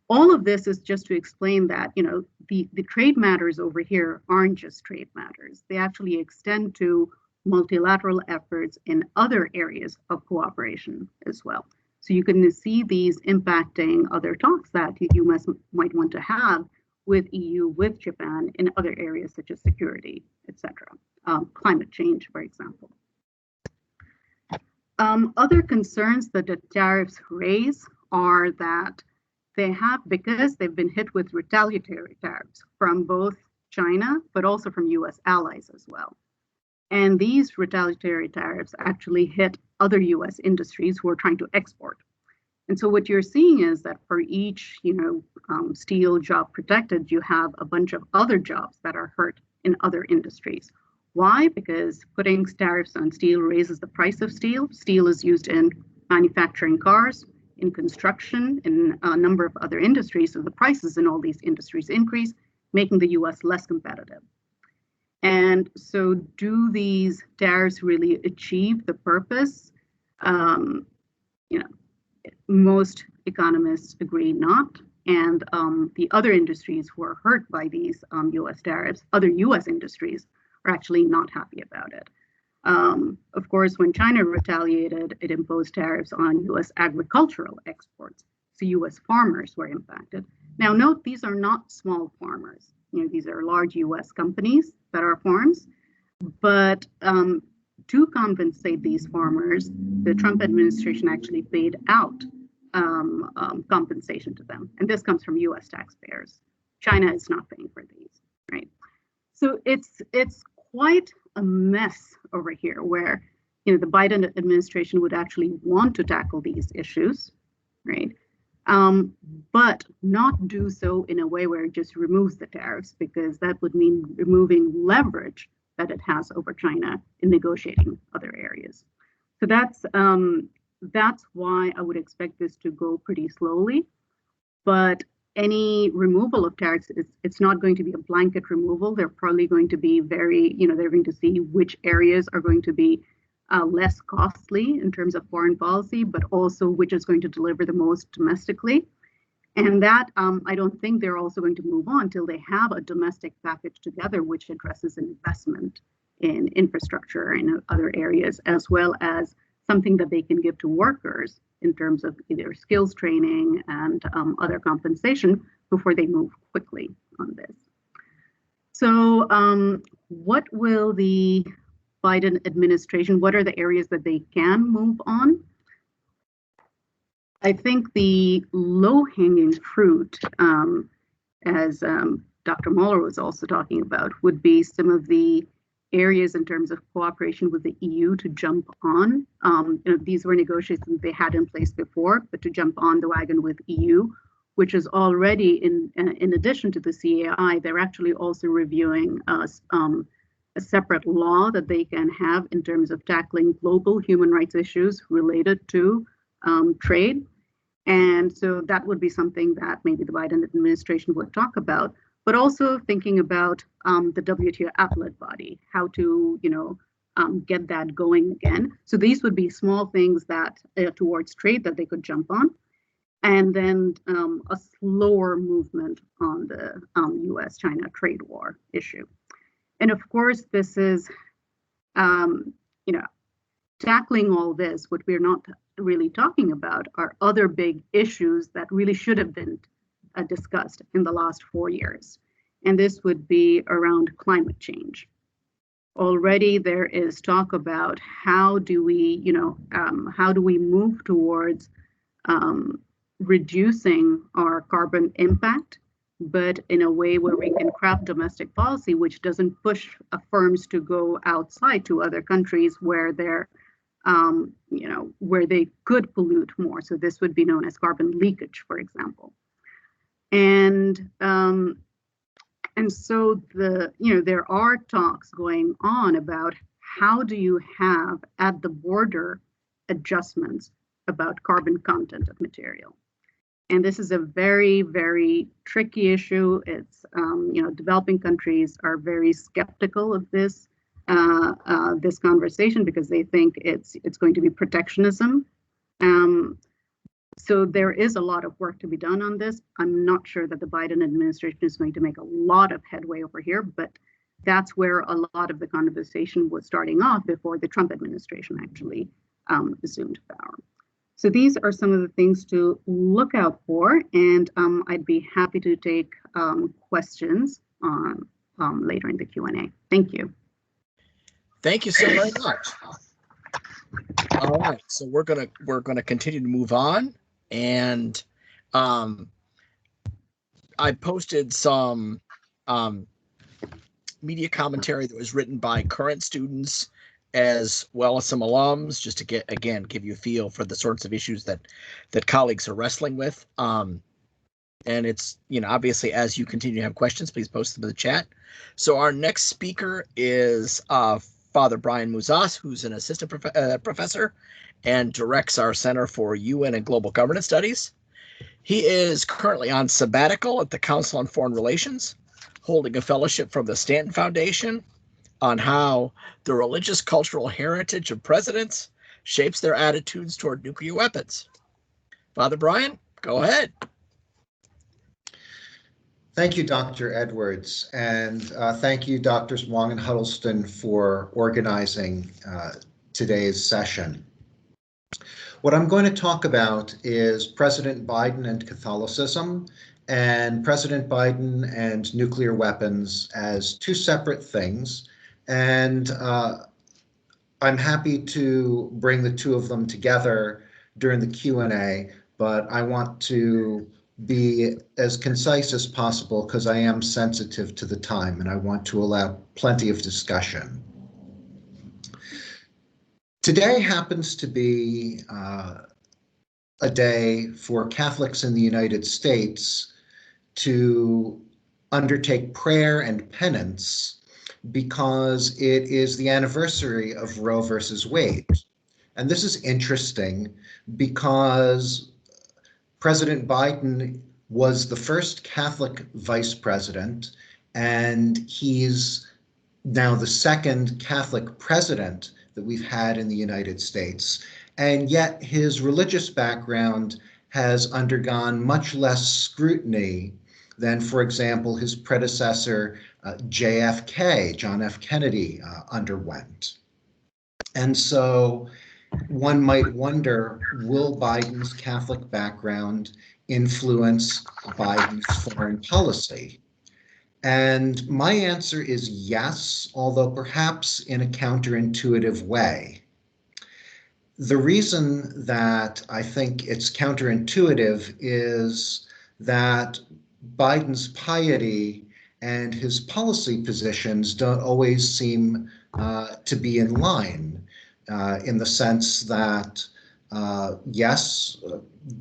All of this is just to explain that, the trade matters over here aren't just trade matters. They actually extend to multilateral efforts in other areas of cooperation as well. So you can see these impacting other talks that you might want to have with EU, with Japan in other areas such as security, etc. Climate change, for example. Other concerns that the tariffs raise are that they have, because they've been hit with retaliatory tariffs from both China, but also from US allies as well. And these retaliatory tariffs actually hit other US industries who are trying to export. And so what you're seeing is that for each, steel job protected, you have a bunch of other jobs that are hurt in other industries. Why? Because putting tariffs on steel raises the price of steel. Steel is used in manufacturing cars, in construction, in a number of other industries. So the prices in all these industries increase, making the US less competitive. And so do these tariffs really achieve the purpose? Most economists agree not. And the other industries who are hurt by these US tariffs, other US industries, are actually not happy about it. Of course, when China retaliated, it imposed tariffs on US agricultural exports. So US farmers were impacted. Now note, these are not small farmers. These are large US companies that are farms, but to compensate these farmers, the Trump administration actually paid out compensation to them. And this comes from US taxpayers. China is not paying for these, right? So it's quite a mess over here where, the Biden administration would actually want to tackle these issues, right? But not do so in a way where it just removes the tariffs, because that would mean removing leverage that it has over China in negotiating other areas. So that's why I would expect this to go pretty slowly. But any removal of tariffs, it's not going to be a blanket removal. They're probably going to be they're going to see which areas are going to be less costly in terms of foreign policy, but also which is going to deliver the most domestically. And that I don't think they're also going to move on till they have a domestic package together, which addresses investment in infrastructure and other areas, as well as something that they can give to workers in terms of either skills training and other compensation before they move quickly on this. So what will the Biden administration, what are the areas that they can move on? I think the low-hanging fruit, as Dr. Mueller was also talking about, would be some of the areas in terms of cooperation with the EU to jump on. These were negotiations they had in place before, but to jump on the wagon with EU, which is already in addition to the CAI, they're actually also reviewing a separate law that they can have in terms of tackling global human rights issues related to trade. And so that would be something that maybe the Biden administration would talk about, but also thinking about the WTO appellate body, how to, get that going again. So these would be small things that towards trade that they could jump on. And then a slower movement on the US-China trade war issue. And of course, this is, tackling all this, what we're not really talking about are other big issues that really should have been discussed in the last 4 years. And this would be around climate change. Already there is talk about how do we move towards reducing our carbon impact, but in a way where we can craft domestic policy which doesn't push firms to go outside to other countries where they're, where they could pollute more. So this would be known as carbon leakage, for example. And so there are talks going on about how do you have at the border adjustments about carbon content of material. And this is a very, very tricky issue. It's, developing countries are very skeptical of this conversation because they think it's going to be protectionism. So there is a lot of work to be done on this. I'm not sure that the Biden administration is going to make a lot of headway over here, but that's where a lot of the conversation was starting off before the Trump administration actually assumed power. So these are some of the things to look out for, and I'd be happy to take questions later in the Q&A. Thank you. Thank you so very much. All right, so we're gonna continue to move on, and I posted some media commentary that was written by current students as well as some alums, just to give you a feel for the sorts of issues that colleagues are wrestling with. And it's, obviously, as you continue to have questions, please post them in the chat. So our next speaker is Father Brian Muzas, who's an assistant professor and directs our Center for UN and Global Governance Studies. He is currently on sabbatical at the Council on Foreign Relations, holding a fellowship from the Stanton Foundation on how the religious cultural heritage of presidents shapes their attitudes toward nuclear weapons. Father Brian, go ahead. Thank you, Dr. Edwards, and thank you, Drs. Huang and Huddleston, for organizing today's session. What I'm going to talk about is President Biden and Catholicism, and President Biden and nuclear weapons as two separate things. And I'm happy to bring the two of them together during the Q&A, but I want to be as concise as possible because I am sensitive to the time and I want to allow plenty of discussion. Today happens to be a day for Catholics in the United States to undertake prayer and penance because it is the anniversary of Roe versus Wade. And this is interesting because President Biden was the first Catholic vice president, and he's now the second Catholic president that we've had in the United States. And yet his religious background has undergone much less scrutiny than, for example, his predecessor, JFK, John F. Kennedy, underwent. And so one might wonder, will Biden's Catholic background influence Biden's foreign policy? And my answer is yes, although perhaps in a counterintuitive way. The reason that I think it's counterintuitive is that Biden's piety and his policy positions don't always seem to be in line, in the sense that, yes,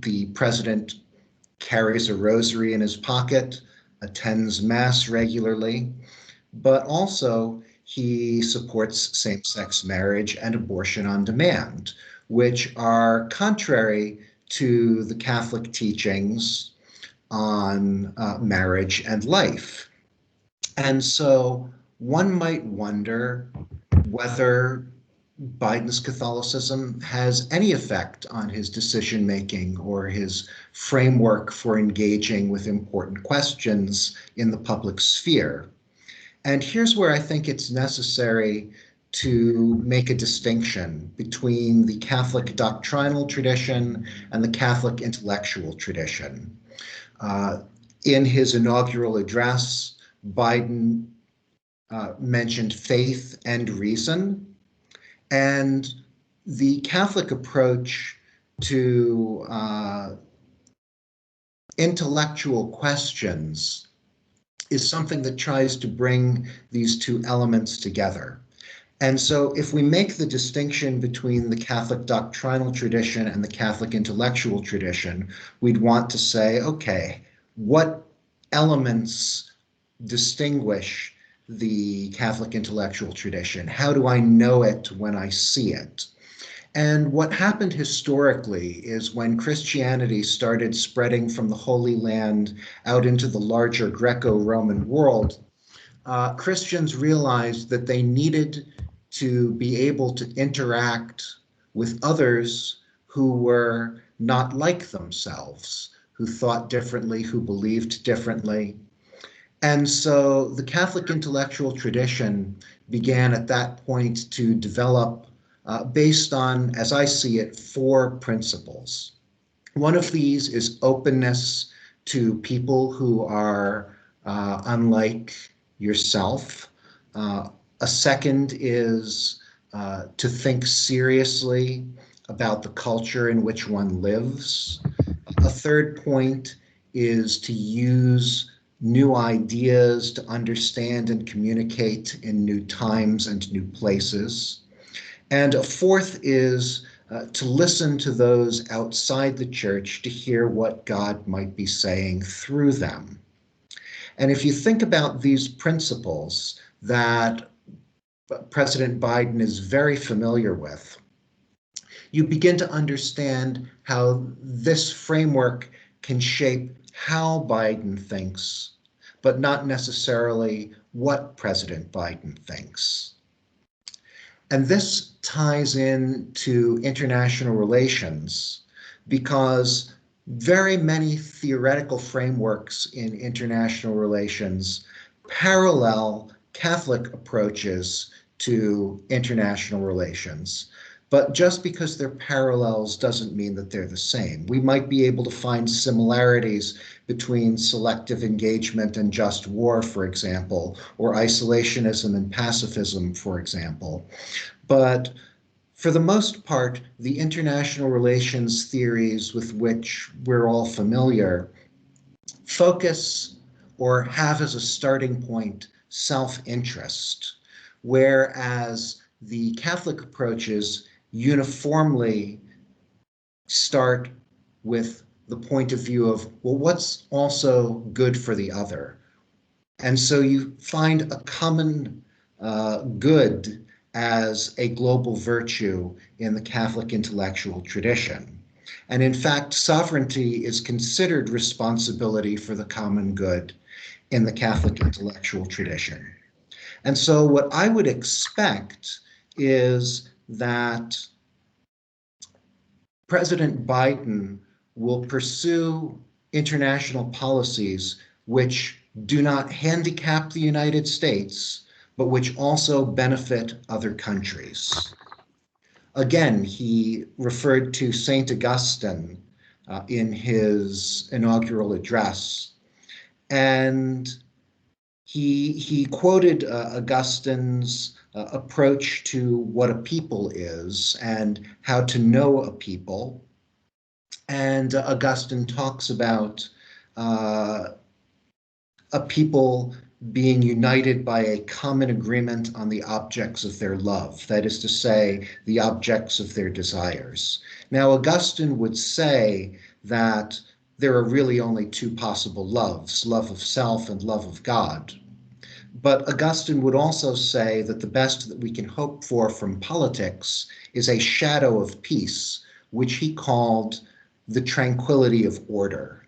the president carries a rosary in his pocket, attends Mass regularly, but also he supports same-sex marriage and abortion on demand, which are contrary to the Catholic teachings on marriage and life. And so one might wonder whether Biden's Catholicism has any effect on his decision-making or his framework for engaging with important questions in the public sphere. And here's where I think it's necessary to make a distinction between the Catholic doctrinal tradition and the Catholic intellectual tradition. In his inaugural address, Biden mentioned faith and reason. And the Catholic approach to intellectual questions is something that tries to bring these two elements together. And so if we make the distinction between the Catholic doctrinal tradition and the Catholic intellectual tradition, we'd want to say, okay, what elements distinguish the Catholic intellectual tradition? How do I know it when I see it? And what happened historically is when Christianity started spreading from the Holy Land out into the larger Greco-Roman world, Christians realized that they needed to be able to interact with others who were not like themselves, who thought differently, who believed differently. And so the Catholic intellectual tradition began at that point to develop based on, as I see it, 4 principles. One of these is openness to people who are unlike yourself. A second is to think seriously about the culture in which one lives. A third point is to use new ideas to understand and communicate in new times and new places. And a fourth is to listen to those outside the church to hear what God might be saying through them. And if you think about these principles that President Biden is very familiar with, you begin to understand how this framework can shape how Biden thinks, but not necessarily what President Biden thinks. And this ties into international relations because very many theoretical frameworks in international relations parallel Catholic approaches to international relations. But just because they're parallels doesn't mean that they're the same. We might be able to find similarities between selective engagement and just war, for example, or isolationism and pacifism, for example. But for the most part, the international relations theories with which we're all familiar focus or have as a starting point self-interest, whereas the Catholic approaches uniformly start with the point of view of, well, what's also good for the other? And so you find a common good as a global virtue in the Catholic intellectual tradition. And in fact, sovereignty is considered responsibility for the common good in the Catholic intellectual tradition. And so what I would expect is that President Biden will pursue international policies which do not handicap the United States, but which also benefit other countries. Again, he referred to St. Augustine in his inaugural address, and he quoted Augustine's approach to what a people is and how to know a people. And Augustine talks about a people being united by a common agreement on the objects of their love, that is to say, the objects of their desires. Now, Augustine would say that there are really only 2 possible loves, love of self and love of God. But Augustine would also say that the best that we can hope for from politics is a shadow of peace, which he called the tranquility of order.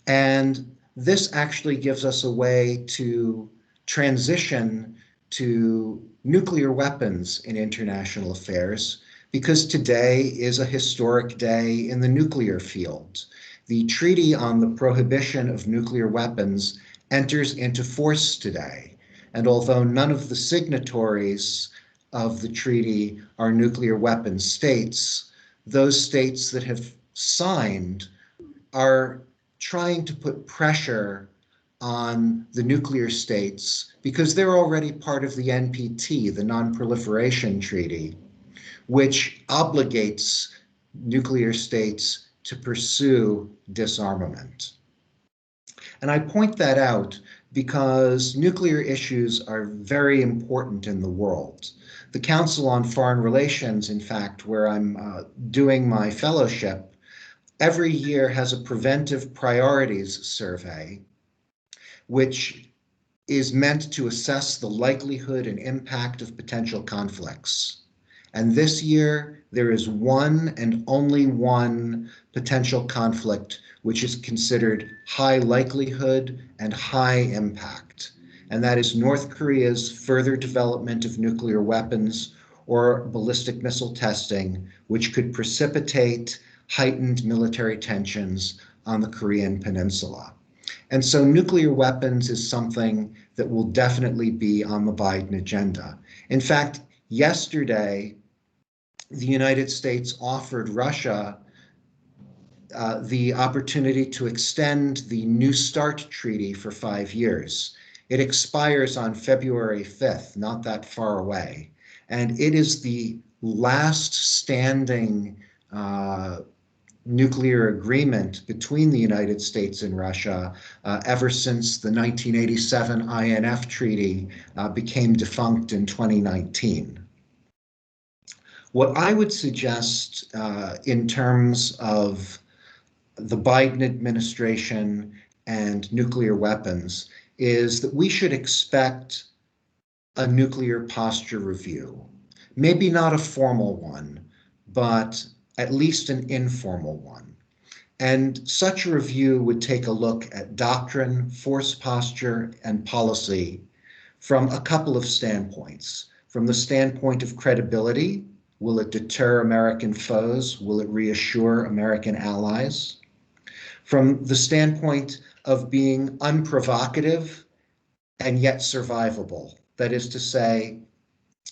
And this actually gives us a way to transition to nuclear weapons in international affairs, because today is a historic day in the nuclear field. The Treaty on the Prohibition of Nuclear Weapons enters into force today. And although none of the signatories of the treaty are nuclear weapons states, those states that have signed are trying to put pressure on the nuclear states because they're already part of the NPT, the Non-Proliferation Treaty, which obligates nuclear states to pursue disarmament. And I point that out because nuclear issues are very important in the world. The Council on Foreign Relations, in fact, where I'm doing my fellowship, every year has a preventive priorities survey, which is meant to assess the likelihood and impact of potential conflicts. And this year, there is one and only one potential conflict which is considered high likelihood and high impact. And that is North Korea's further development of nuclear weapons or ballistic missile testing, which could precipitate heightened military tensions on the Korean Peninsula. And so nuclear weapons is something that will definitely be on the Biden agenda. In fact, yesterday, the United States offered Russia the opportunity to extend the New START treaty for 5 years. It expires on February 5th, not that far away. And it is the last standing nuclear agreement between the United States and Russia ever since the 1987 INF Treaty became defunct in 2019. What I would suggest in terms of the Biden administration and nuclear weapons is that we should expect a nuclear posture review. Maybe not a formal one, but at least an informal one. And such a review would take a look at doctrine, force posture, and policy from a couple of standpoints. From the standpoint of credibility, will it deter American foes? Will it reassure American allies? From the standpoint of being unprovocative and yet survivable, that is to say,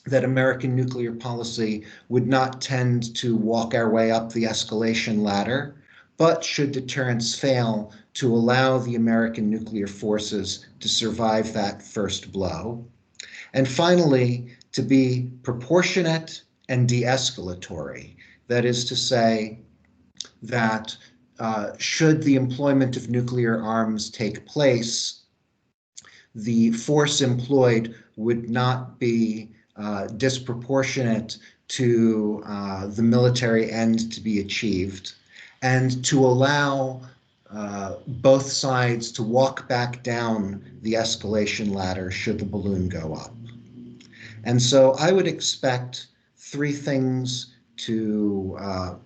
that American nuclear policy would not tend to walk our way up the escalation ladder, but should deterrence fail, to allow the American nuclear forces to survive that first blow. And finally, to be proportionate and de-escalatory. That is to say that should the employment of nuclear arms take place, the force employed would not be disproportionate to the military end to be achieved, and to allow both sides to walk back down the escalation ladder should the balloon go up. And so I would expect 3 things to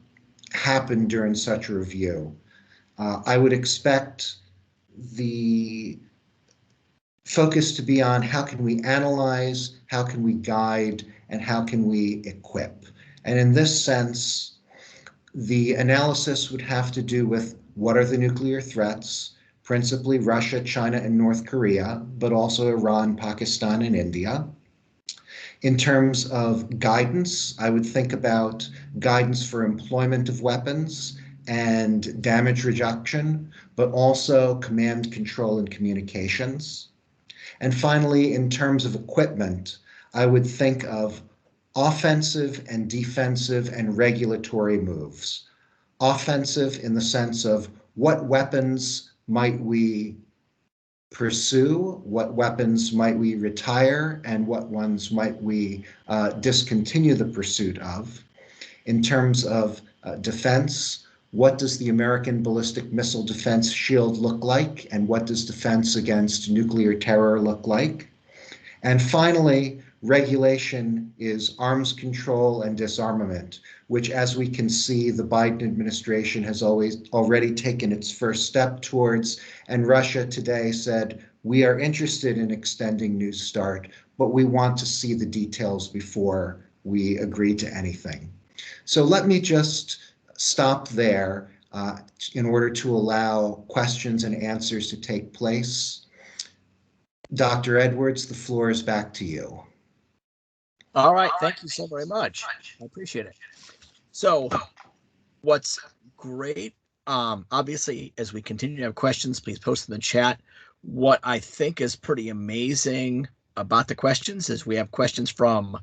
happen during such a review. I would expect the focus to be on how can we analyze, how can we guide, and how can we equip. And in this sense, the analysis would have to do with what are the nuclear threats, principally Russia, China, and North Korea, but also Iran, Pakistan, and India. In terms of guidance, I would think about guidance for employment of weapons and damage reduction, but also command, control, and communications. And finally, in terms of equipment, I would think of offensive and defensive and regulatory moves. Offensive in the sense of what weapons might we pursue, what weapons might we retire, and what ones might we discontinue the pursuit of. In terms of defense, what does the American ballistic missile defense shield look like, and what does defense against nuclear terror look like? And finally, regulation is arms control and disarmament, which, as we can see, the Biden administration has already taken its first step towards. And Russia today said, we are interested in extending New START, but we want to see the details before we agree to anything. So let me just stop there in order to allow questions and answers to take place. Dr. Edwards, the floor is back to you. All right, thank you so very much. I appreciate it. So what's great, obviously, as we continue to have questions, please post in the chat. What I think is pretty amazing about the questions is we have questions from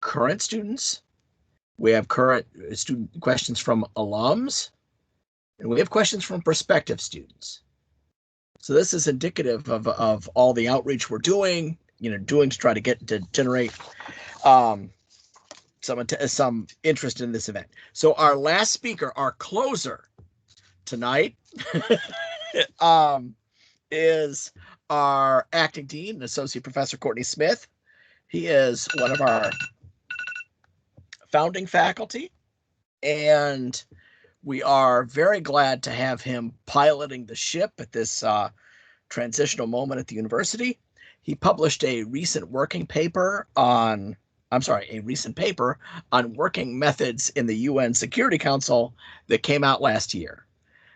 current students, we have current student questions from alums, and we have questions from prospective students. So this is indicative of all the outreach we're doing, doing to try to generate some interest in this event. So our last speaker, our closer tonight, is our acting dean, Associate Professor Courtney Smith. He is one of our founding faculty, and we are very glad to have him piloting the ship at this transitional moment at the university. He published a recent paper on working methods in the UN Security Council that came out last year.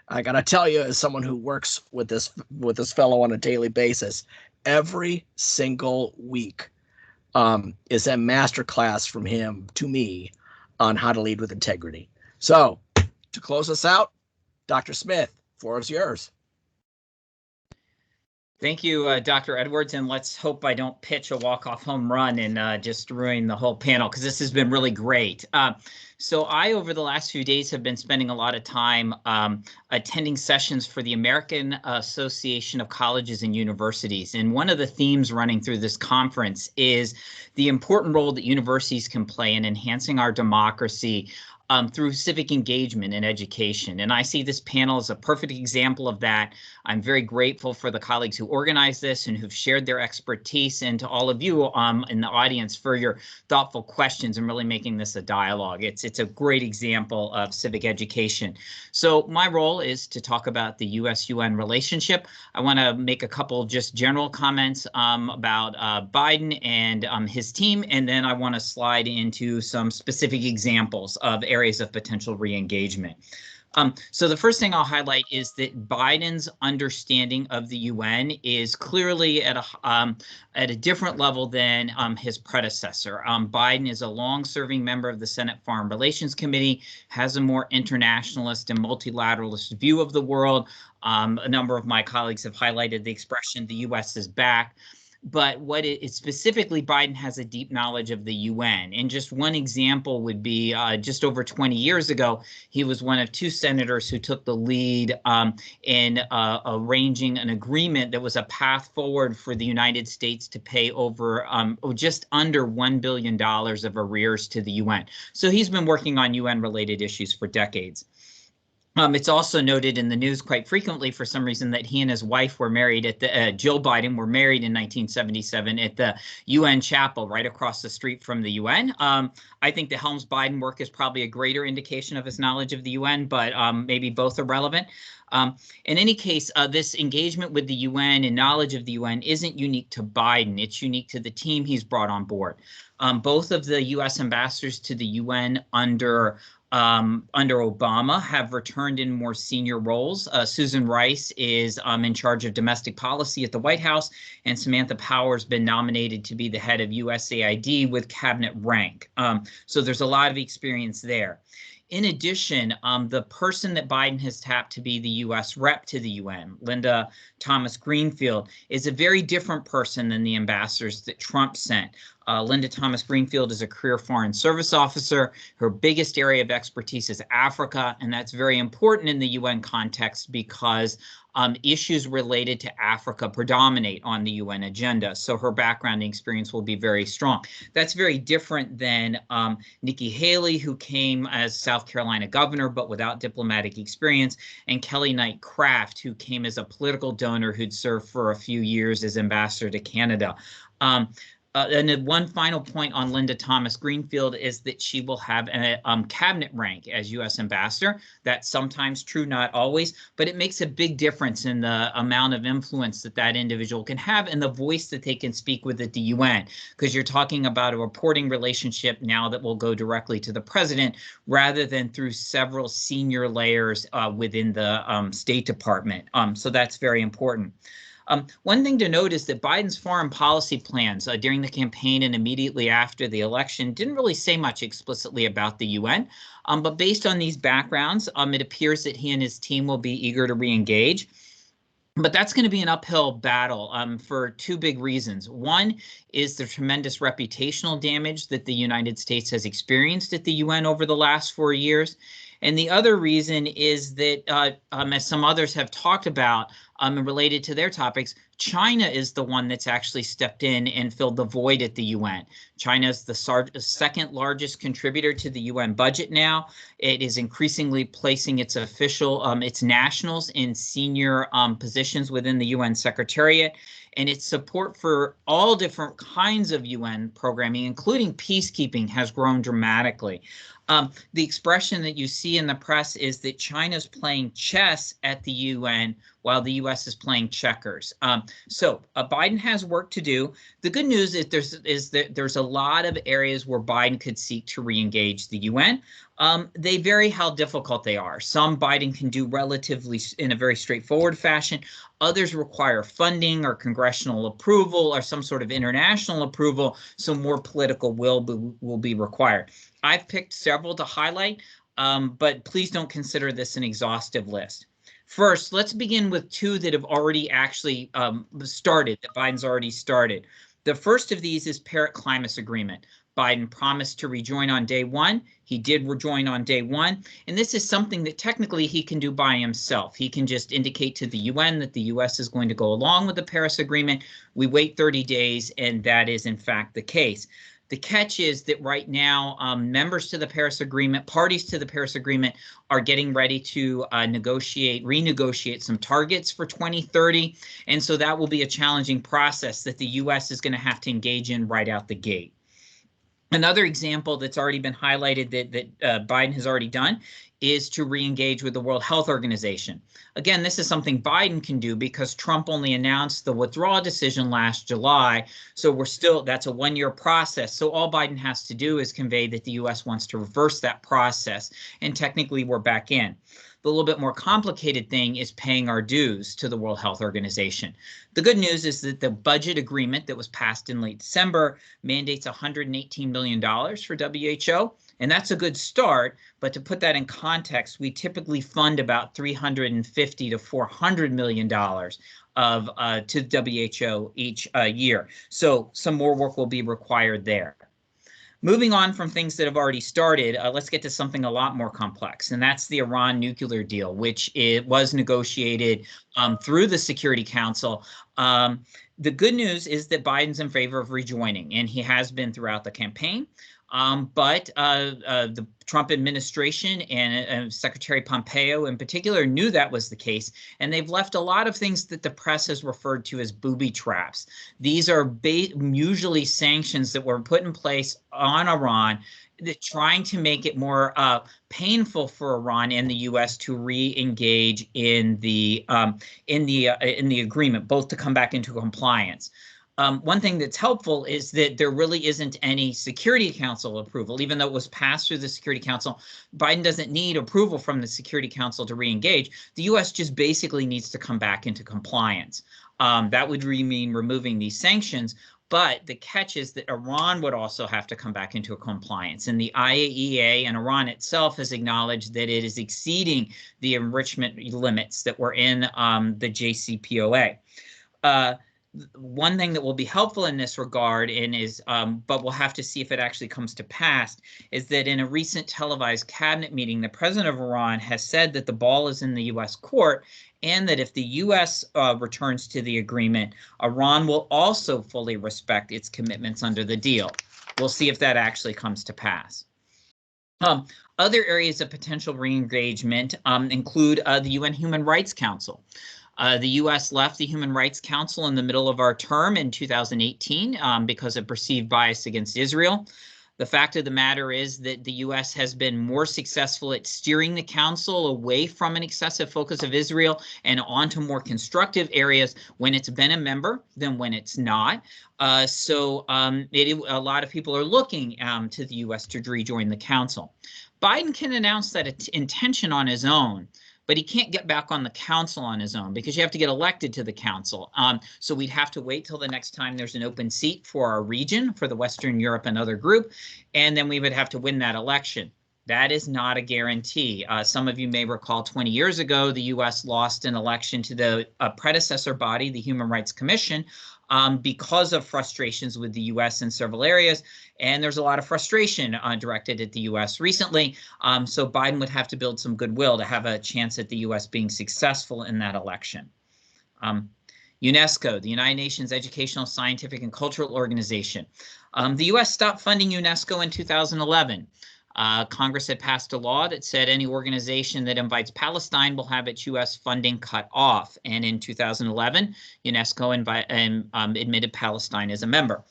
I gotta tell you, as someone who works with this fellow on a daily basis, every single week is a master class from him to me on how to lead with integrity. So to close us out, Dr. Smith, floor is yours. Thank you, Dr. Edwards, and let's hope I don't pitch a walk-off home run and just ruin the whole panel, because this has been really great. So I, over the last few days, have been spending a lot of time attending sessions for the American Association of Colleges and Universities. And one of the themes running through this conference is the important role that universities can play in enhancing our democracy through civic engagement and education. And I see this panel as a perfect example of that. I'm very grateful for the colleagues who organized this and who've shared their expertise, and to all of you in the audience for your thoughtful questions and really making this a dialogue. It's a great example of civic education. So my role is to talk about the US-UN relationship. I want to make a couple just general comments about Biden and his team, and then I want to slide into some specific examples of areas of potential re-engagement. So the first thing I'll highlight is that Biden's understanding of the UN is clearly at a different level than his predecessor. Biden is a long-serving member of the Senate Foreign Relations Committee, has a more internationalist and multilateralist view of the world. A number of my colleagues have highlighted the expression, "the U.S. is back." But what it specifically, Biden has a deep knowledge of the UN. And just one example would be just over 20 years ago, he was one of two senators who took the lead in arranging an agreement that was a path forward for the United States to pay over just under $1 billion of arrears to the UN. So he's been working on UN-related issues for decades. It's also noted in the news quite frequently for some reason that he and his wife were married at the Jill Biden were married in 1977 at the UN chapel right across the street from the UN. I think the Helms-Biden work is probably a greater indication of his knowledge of the UN, but maybe both are relevant. In any case, this engagement with the UN and knowledge of the UN isn't unique to Biden. It's unique to the team he's brought on board. Both of the U.S. ambassadors to the UN under Obama have returned in more senior roles. Susan Rice is in charge of domestic policy at the White House, and Samantha Power has been nominated to be the head of USAID with cabinet rank. So there's a lot of experience there. In addition, the person that Biden has tapped to be the U.S. rep to the UN, Linda Thomas Greenfield, is a very different person than the ambassadors that Trump sent. Linda Thomas Greenfield is a career foreign service officer. Her biggest area of expertise is Africa, and that's very important in the UN context because issues related to Africa predominate on the UN agenda. So her background and experience will be very strong. That's very different than Nikki Haley, who came as South Carolina governor, but without diplomatic experience, and Kelly Knight Craft, who came as a political donor who'd served for a few years as ambassador to Canada. And then one final point on Linda Thomas Greenfield is that she will have a cabinet rank as U.S. ambassador. That's sometimes true, not always, but it makes a big difference in the amount of influence that that individual can have and the voice that they can speak with at the UN, because you're talking about a reporting relationship now that will go directly to the president rather than through several senior layers within the State Department. So that's very important. One thing to note is that Biden's foreign policy plans during the campaign and immediately after the election didn't really say much explicitly about the UN. But based on these backgrounds, it appears that he and his team will be eager to re-engage. But that's going to be an uphill battle for two big reasons. One is the tremendous reputational damage that the United States has experienced at the UN over the last 4 years. And the other reason is that, as some others have talked about and related to their topics, China is the one that's actually stepped in and filled the void at the UN. China is the second largest contributor to the UN budget now. It is increasingly placing its its nationals in senior positions within the UN Secretariat, and its support for all different kinds of UN programming, including peacekeeping, has grown dramatically. The expression that you see in the press is that China's playing chess at the UN while the US is playing checkers. So Biden has work to do. The good news is that there's a lot of areas where Biden could seek to re-engage the UN. They vary how difficult they are. Some Biden can do relatively in a very straightforward fashion. Others require funding or congressional approval or some sort of international approval, so more political will be required. I've picked several to highlight, but please don't consider this an exhaustive list. First, let's begin with two that have already actually started, that Biden's already started. The first of these is Paris Climate Agreement. Biden promised to rejoin on day one. He did rejoin on day one. And this is something that technically he can do by himself. He can just indicate to the UN that the US is going to go along with the Paris Agreement. We wait 30 days, and that is in fact the case. The catch is that right now, members to the Paris Agreement, parties to the Paris Agreement, are getting ready to renegotiate some targets for 2030. And so that will be a challenging process that the US is going to have to engage in right out the gate. Another example that's already been highlighted that Biden has already done is to re-engage with the World Health Organization. Again, this is something Biden can do because Trump only announced the withdrawal decision last July. So that's a one-year process. So all Biden has to do is convey that the US wants to reverse that process. And technically we're back in. The little bit more complicated thing is paying our dues to the World Health Organization. The good news is that the budget agreement that was passed in late December mandates $118 million for WHO, and that's a good start. But to put that in context, we typically fund about $350 to $400 million to WHO each year. So some more work will be required there. Moving on from things that have already started, let's get to something a lot more complex, and that's the Iran nuclear deal, which was negotiated through the Security Council. The good news is that Biden's in favor of rejoining, and he has been throughout the campaign. But the Trump administration and Secretary Pompeo in particular knew that was the case, and they've left a lot of things that the press has referred to as booby traps. These are usually sanctions that were put in place on Iran, that trying to make it more painful for Iran and the U.S. to re-engage in the agreement, both to come back into compliance. One thing that's helpful is that there really isn't any Security Council approval. Even though it was passed through the Security Council, Biden doesn't need approval from the Security Council to re-engage. The U.S. just basically needs to come back into compliance. That would mean removing these sanctions. But the catch is that Iran would also have to come back into a compliance. And the IAEA and Iran itself has acknowledged that it is exceeding the enrichment limits that were in the JCPOA. One thing that will be helpful in this regard, but we'll have to see if it actually comes to pass, is that in a recent televised cabinet meeting, the president of Iran has said that the ball is in the U.S. court, and that if the U.S. Returns to the agreement, Iran will also fully respect its commitments under the deal. We'll see if that actually comes to pass. Other areas of potential re-engagement include the UN Human Rights Council. The U.S. left the Human Rights Council in the middle of our term in 2018 because of perceived bias against Israel. The fact of the matter is that the U.S. has been more successful at steering the council away from an excessive focus of Israel and onto more constructive areas when it's been a member than when it's not. A lot of people are looking to the U.S. to rejoin the council. Biden can announce that intention on his own, but he can't get back on the council on his own because you have to get elected to the council. So we'd have to wait till the next time there's an open seat for our region, for the Western Europe and other group, and then we would have to win that election. That is not a guarantee. Some of you may recall 20 years ago, the U.S. lost an election to the predecessor body, the Human Rights Commission, because of frustrations with the U.S. in several areas. And there's a lot of frustration directed at the U.S. recently. So Biden would have to build some goodwill to have a chance at the U.S. being successful in that election. UNESCO, the United Nations Educational, Scientific, and Cultural Organization. The U.S. stopped funding UNESCO in 2011. Congress had passed a law that said any organization that invites Palestine will have its U.S. funding cut off. And in 2011, UNESCO admitted Palestine as a member.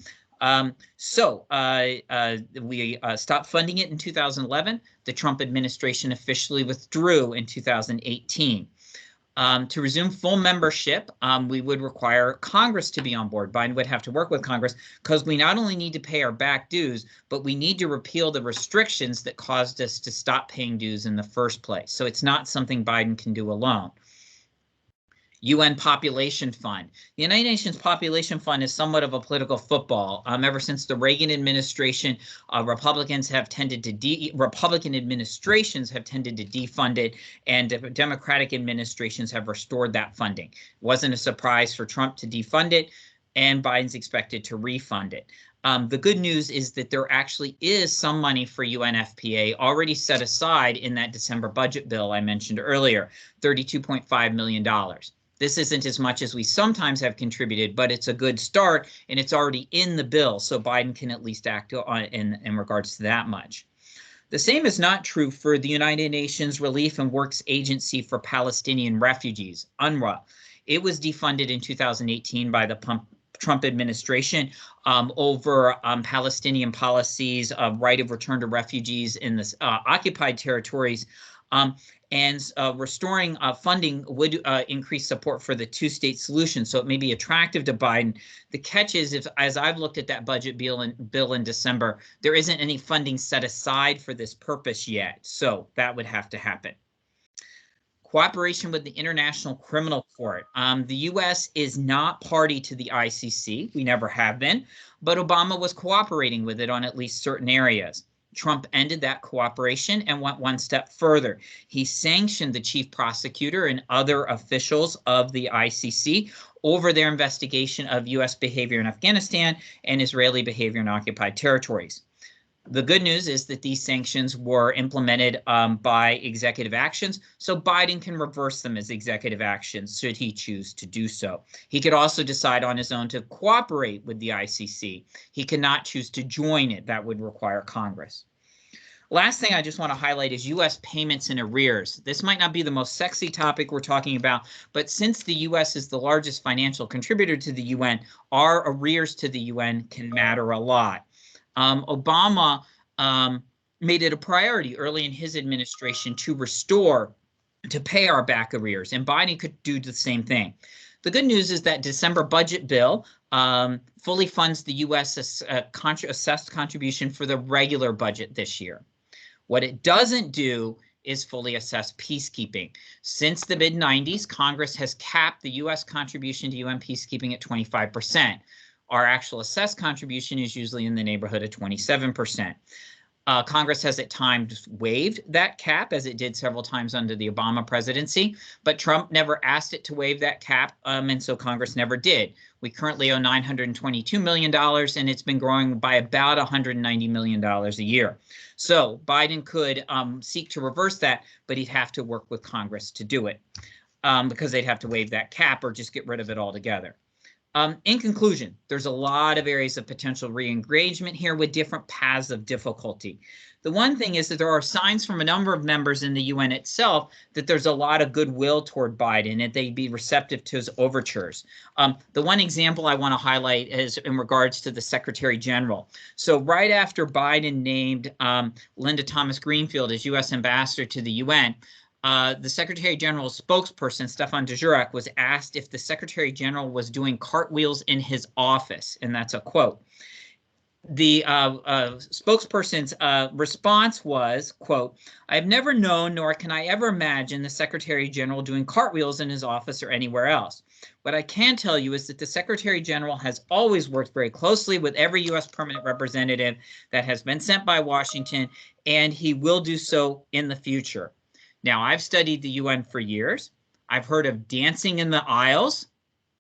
We stopped funding it in 2011. The Trump administration officially withdrew in 2018. To resume full membership, we would require Congress to be on board. Biden would have to work with Congress because we not only need to pay our back dues, but we need to repeal the restrictions that caused us to stop paying dues in the first place. So it's not something Biden can do alone. UN Population Fund. The United Nations Population Fund is somewhat of a political football. Ever since the Reagan administration, Republican administrations have tended to defund it, and Democratic administrations have restored that funding. It wasn't a surprise for Trump to defund it, and Biden's expected to refund it. The good news is that there actually is some money for UNFPA already set aside in that December budget bill I mentioned earlier, $32.5 million. This isn't as much as we sometimes have contributed, but it's a good start, and it's already in the bill, so Biden can at least act on in regards to that much. The same is not true for the United Nations Relief and Works Agency for Palestinian Refugees, UNRWA. It was defunded in 2018 by the Trump administration over Palestinian policies of right of return to refugees in the occupied territories. And restoring funding would increase support for the two-state solution, so it may be attractive to Biden. The catch is, as I've looked at that budget bill in December, there isn't any funding set aside for this purpose yet, so that would have to happen. Cooperation with the International Criminal Court. The U.S. is not party to the ICC. We never have been, but Obama was cooperating with it on at least certain areas. Trump ended that cooperation and went one step further. He sanctioned the chief prosecutor and other officials of the ICC over their investigation of U.S. behavior in Afghanistan and Israeli behavior in occupied territories. The good news is that these sanctions were implemented by executive actions, so Biden can reverse them as executive actions should he choose to do so. He could also decide on his own to cooperate with the ICC. He cannot choose to join it. That would require Congress. Last thing I just want to highlight is U.S. payments and arrears. This might not be the most sexy topic we're talking about, but since the U.S. is the largest financial contributor to the UN, our arrears to the UN can matter a lot. Obama made it a priority early in his administration to pay our back arrears, and Biden could do the same thing. The good news is that December budget bill fully funds the U.S. assessed contribution for the regular budget this year. What it doesn't do is fully assess peacekeeping. Since the mid-90s, Congress has capped the U.S. contribution to UN peacekeeping at 25%. Our actual assessed contribution is usually in the neighborhood of 27%. Congress has at times waived that cap, as it did several times under the Obama presidency, but Trump never asked it to waive that cap, and so Congress never did. We currently owe $922 million, and it's been growing by about $190 million a year. So Biden could seek to reverse that, but he'd have to work with Congress to do it because they'd have to waive that cap or just get rid of it altogether. In conclusion, there's a lot of areas of potential re-engagement here with different paths of difficulty. The one thing is that there are signs from a number of members in the UN itself that there's a lot of goodwill toward Biden and they'd be receptive to his overtures. The one example I want to highlight is in regards to the Secretary General. So right after Biden named Linda Thomas Greenfield as U.S. Ambassador to the UN, the Secretary General's spokesperson, Stefan Dujarric, was asked if the Secretary General was doing cartwheels in his office, and that's a quote. The spokesperson's response was, quote, "I have never known, nor can I ever imagine the Secretary General doing cartwheels in his office or anywhere else. What I can tell you is that the Secretary General has always worked very closely with every U.S. permanent representative that has been sent by Washington, and he will do so in the future." Now, I've studied the UN for years. I've heard of dancing in the aisles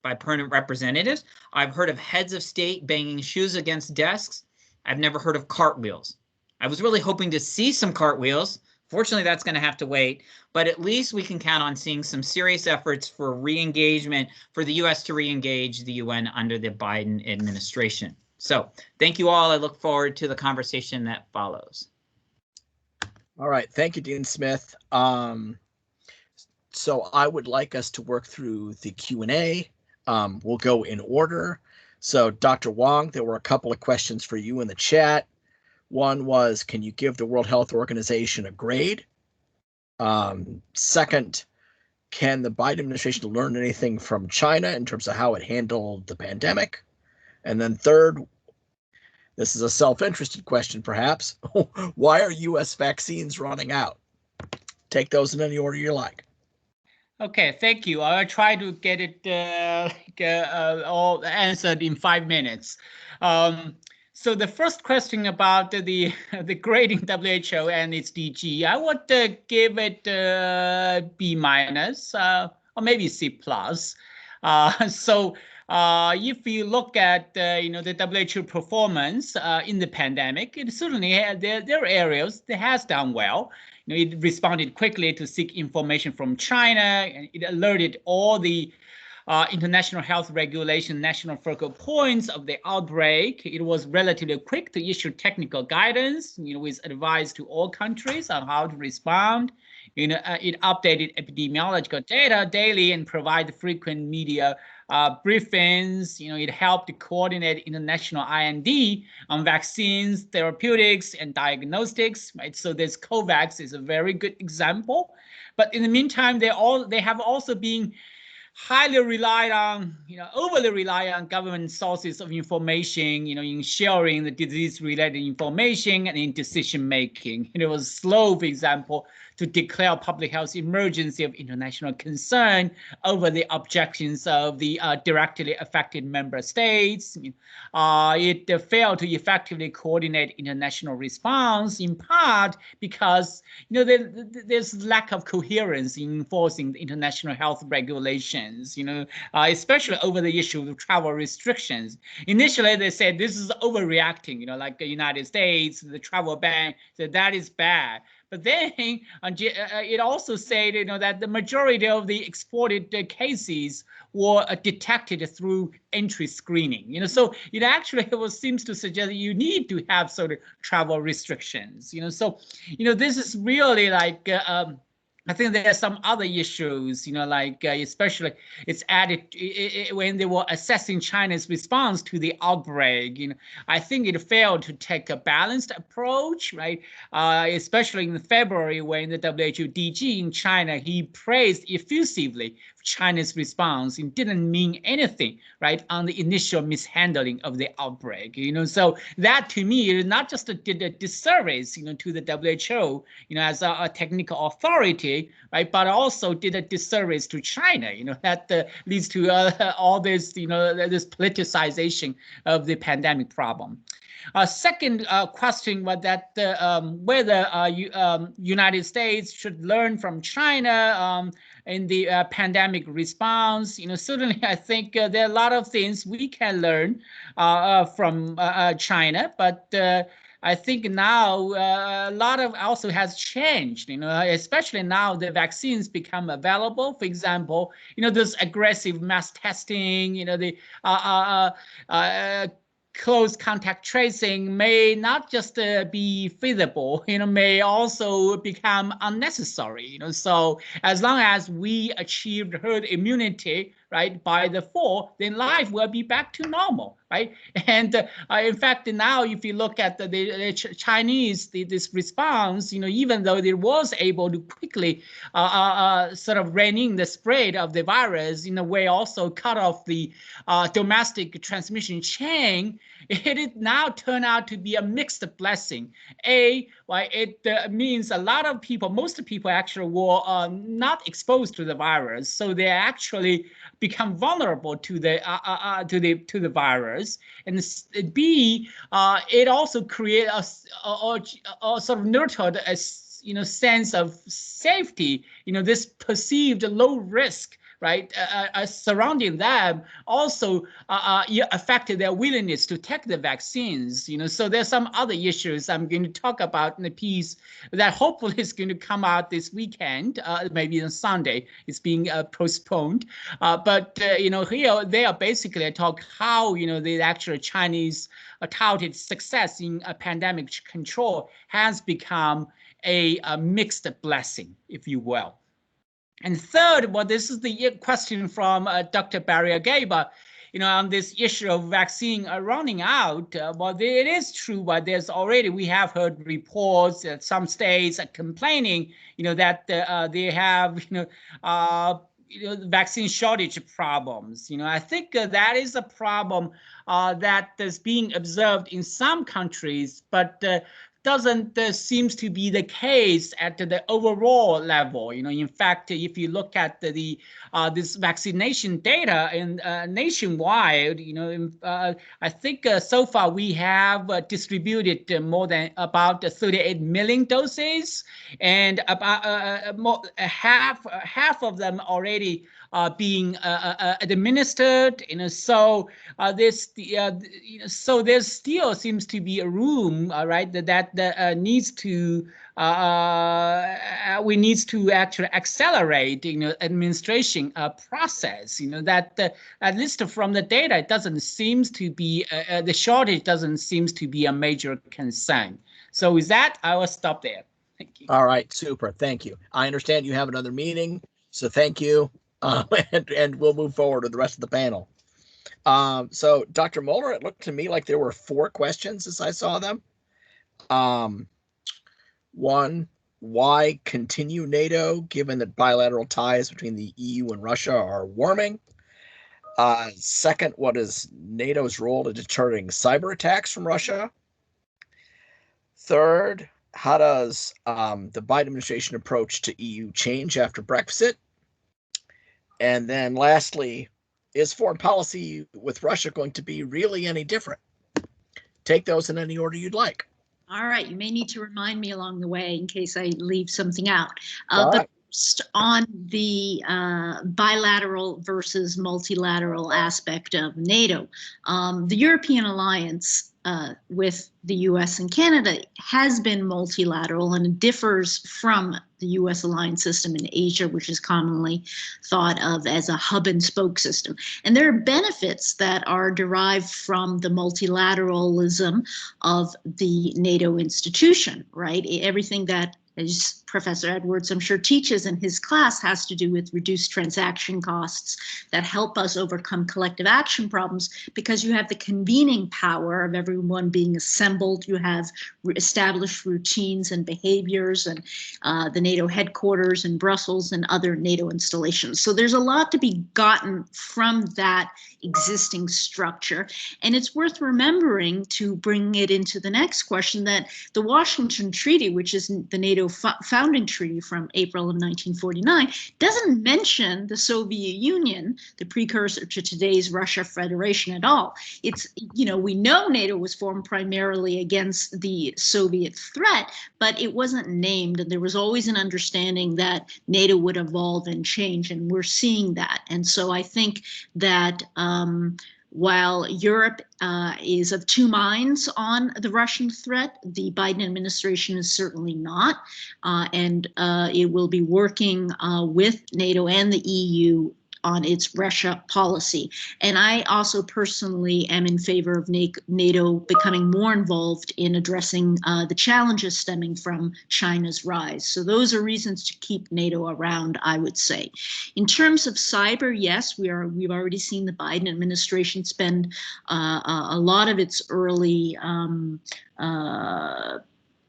by permanent representatives. I've heard of heads of state banging shoes against desks. I've never heard of cartwheels. I was really hoping to see some cartwheels. Fortunately, that's going to have to wait, but at least we can count on seeing some serious efforts for re-engagement, for the U.S. to re-engage the UN under the Biden administration. So thank you all. I look forward to the conversation that follows. All right. Thank you, Dean Smith. So I would like us to work through the Q&A. We'll go in order. So Dr. Huang, there were a couple of questions for you in the chat. One was, can you give the World Health Organization a grade? Second, can the Biden administration learn anything from China in terms of how it handled the pandemic? And then third, this is a self-interested question perhaps, why are US vaccines running out? Take those in any order you like. Okay, thank you. I'll try to get it all answered in 5 minutes. So the first question about the grading WHO and its DG, I would give it B minus or maybe C plus. So if you look at the WHO performance in the pandemic, it certainly there are areas that has done well. It responded quickly to seek information from China, and it alerted all the international health regulation national focal points of the outbreak. It was relatively quick to issue technical guidance, with advice to all countries on how to respond. It updated epidemiological data daily and provided frequent media briefings. It helped to coordinate international I&D on vaccines, therapeutics, and diagnostics. Right, so this COVAX is a very good example. But in the meantime, they have also been highly relied on, overly rely on government sources of information, in sharing the disease-related information and in decision-making. It was slow, for example, to declare public health emergency of international concern over the objections of the directly affected member states. It failed to effectively coordinate international response, in part because there's lack of coherence in enforcing the international health regulations, especially over the issue of travel restrictions. Initially, they said this is overreacting, like the United States, the travel ban, said that is bad. But then it also said, that the majority of the exported cases were detected through entry screening. So it actually seems to suggest that you need to have sort of travel restrictions. So this is really like. I think there are some other issues, like especially it's added when they were assessing China's response to the outbreak. I think it failed to take a balanced approach, right? Especially in February when the WHO DG in China, he praised effusively China's response. It didn't mean anything, right, on the initial mishandling of the outbreak. So that to me is not just did a disservice, to the WHO, as a technical authority, right, but also did a disservice to China. That leads to all this, this politicization of the pandemic problem. Second question was that whether United States should learn from China in the pandemic response. Certainly I think there are a lot of things we can learn from China, but I think now a lot of also has changed, especially now the vaccines become available. For example, this aggressive mass testing, the close contact tracing may not just be feasible, may also become unnecessary. So as long as we achieved herd immunity, right, by the fall, then life will be back to normal, right? And in fact, now if you look at the Chinese, this response, even though it was able to quickly sort of rein in the spread of the virus, in a way also cut off the domestic transmission chain, it now turned out to be a mixed blessing. It means a lot of people, most people actually were not exposed to the virus, so they actually become vulnerable to the virus. And B, it also created a sort of nurtured a sense of safety. This perceived low risk right, surrounding them also affected their willingness to take the vaccines. So there's some other issues I'm going to talk about in the piece that hopefully is going to come out this weekend, maybe on Sunday. It's being postponed. But here they are basically talk how the actual Chinese touted success in pandemic control has become a mixed blessing, if you will. And third, well, this is the question from Dr. Barry Gaber, on this issue of vaccine running out. Well, it is true, but we have heard reports that some states are complaining, that they have, vaccine shortage problems. I think that is a problem that is being observed in some countries, but doesn't seems to be the case at the overall level. In fact, if you look at this vaccination data in nationwide, I think so far we have distributed more than about 38 million doses, and about half of them already being administered. So so there still seems to be a room, right, that needs to we needs to actually accelerate administration process. That at least from the data, it doesn't seem to be the shortage doesn't seem to be a major concern. So with that, I will stop there. Thank you. All right, super. Thank you. I understand you have another meeting, so thank you. And we'll move forward with the rest of the panel. So Dr. Moeller, it looked to me like there were 4 questions as I saw them. 1, why continue NATO given that bilateral ties between the EU and Russia are warming? 2nd, what is NATO's role in deterring cyber attacks from Russia? 3rd, how does the Biden administration approach to EU change after Brexit? And then lastly, is foreign policy with Russia going to be really any different? Take those in any order you'd like. All right, you may need to remind me along the way in case I leave something out. But first, on the bilateral versus multilateral aspect of NATO, the European alliance with the US and Canada has been multilateral, and it differs from the US alliance system in Asia, which is commonly thought of as a hub and spoke system. And there are benefits that are derived from the multilateralism of the NATO institution, right? Everything that, as Professor Edwards, I'm sure, teaches in his class has to do with reduced transaction costs that help us overcome collective action problems, because you have the convening power of everyone being assembled. You have established routines and behaviors, and the NATO headquarters in Brussels and other NATO installations. So there's a lot to be gotten from that existing structure. And it's worth remembering, to bring it into the next question, that the Washington Treaty, which is the NATO founding treaty from April of 1949, doesn't mention the Soviet Union, the precursor to today's Russia Federation, at all. It's, we know NATO was formed primarily against the Soviet threat, but it wasn't named, and there was always an understanding that NATO would evolve and change, and we're seeing that. And so I think that while Europe is of 2 minds on the Russian threat, the Biden administration is certainly not, and it will be working with NATO and the EU on its Russia policy. And I also personally am in favor of NATO becoming more involved in addressing the challenges stemming from China's rise. So those are reasons to keep NATO around, I would say. In terms of cyber, yes, we've already seen the Biden administration spend a lot of its early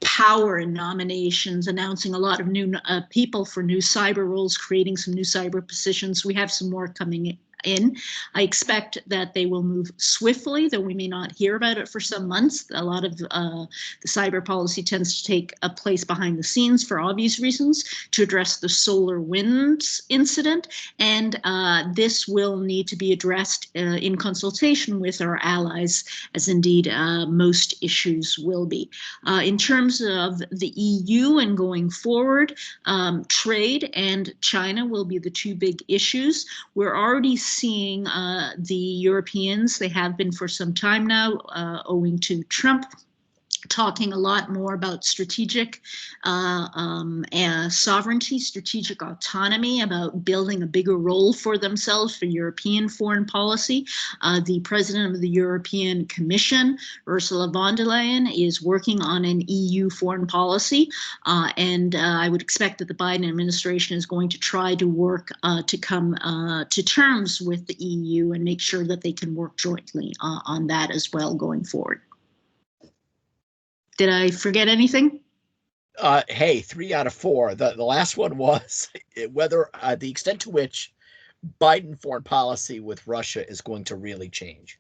power and nominations, announcing a lot of new people for new cyber roles, creating some new cyber positions. We have some more coming in. I expect that they will move swiftly, though we may not hear about it for some months. A lot of the cyber policy tends to take a place behind the scenes for obvious reasons to address the solar winds incident, and this will need to be addressed in consultation with our allies, as indeed most issues will be. In terms of the EU and going forward, trade and China will be the two big issues. We're already seeing the Europeans, they have been for some time now, owing to Trump, talking a lot more about strategic sovereignty, strategic autonomy, about building a bigger role for themselves for European foreign policy. The president of the European Commission, Ursula von der Leyen, is working on an EU foreign policy, and I would expect that the Biden administration is going to try to work to come to terms with the EU and make sure that they can work jointly on that as well going forward. Did I forget anything? Hey, 3 out of 4. The last one was whether the extent to which Biden foreign policy with Russia is going to really change.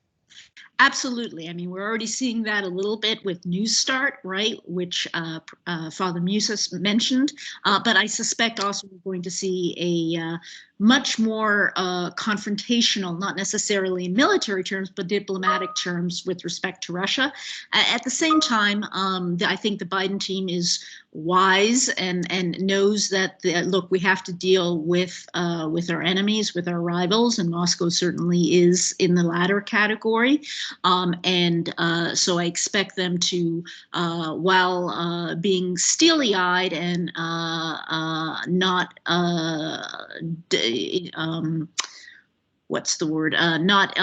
Absolutely. I mean, we're already seeing that a little bit with News Start, right, which Father Musis mentioned. But I suspect also we're going to see a much more confrontational, not necessarily in military terms, but diplomatic terms with respect to Russia. At the same time, I think the Biden team is wise and knows that, look, we have to deal with our enemies, with our rivals, and Moscow certainly is in the latter category. So I expect them to, while being steely-eyed and not what's the word? Not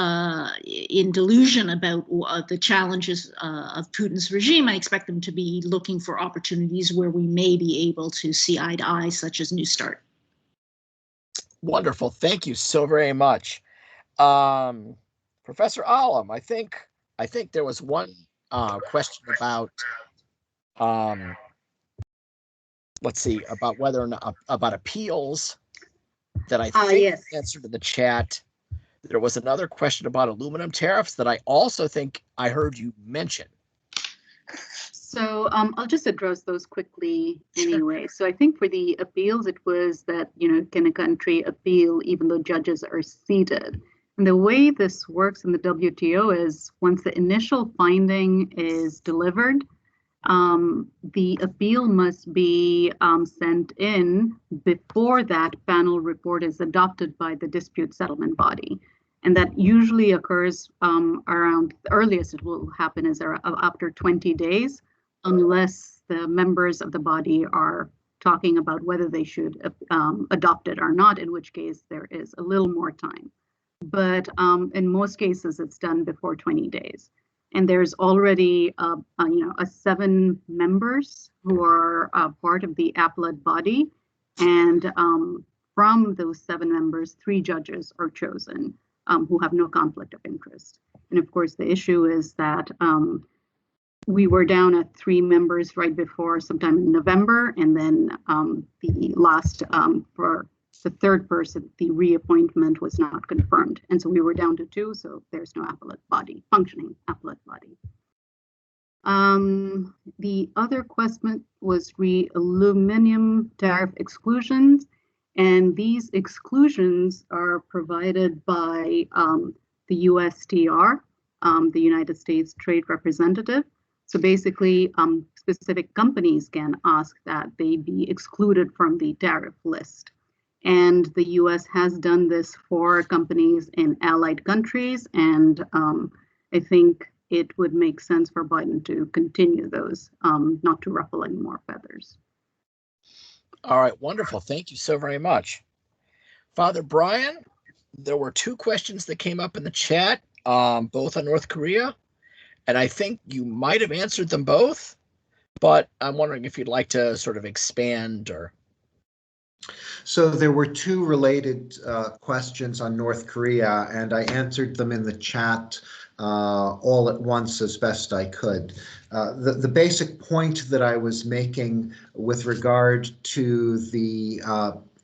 in delusion about the challenges of Putin's regime, I expect them to be looking for opportunities where we may be able to see eye to eye, such as New Start. Wonderful. Thank you so very much. Professor Alam, I think there was one question about, let's see, about whether or not, about appeals that I think yes. answered in the chat. There was another question about aluminum tariffs that I also think I heard you mention. So I'll just address those quickly anyway. So I think for the appeals, it was that, can a country appeal even though judges are seated? And the way this works in the WTO is once the initial finding is delivered, the appeal must be sent in before that panel report is adopted by the dispute settlement body. And that usually occurs around, the earliest it will happen is after 20 days, unless the members of the body are talking about whether they should adopt it or not, in which case there is a little more time. But in most cases, it's done before 20 days. And there's already, 7 members who are part of the appellate body. And from those 7 members, 3 judges are chosen who have no conflict of interest. And of course, the issue is that we were down at 3 members right before, sometime in November. And then the last, for the third person, the reappointment was not confirmed. And so we were down to 2, so there's no appellate body, functioning appellate body. The other question was aluminum tariff exclusions. And these exclusions are provided by the USTR, the United States Trade Representative. So basically, specific companies can ask that they be excluded from the tariff list. And the US has done this for companies in allied countries. And I think it would make sense for Biden to continue those, not to ruffle any more feathers. All right, wonderful. Thank you so very much. Father Brian, there were 2 questions that came up in the chat, both on North Korea, and I think you might have answered them both, but I'm wondering if you'd like to sort of expand or... So there were 2 related questions on North Korea, and I answered them in the chat all at once as best I could. The basic point that I was making with regard to the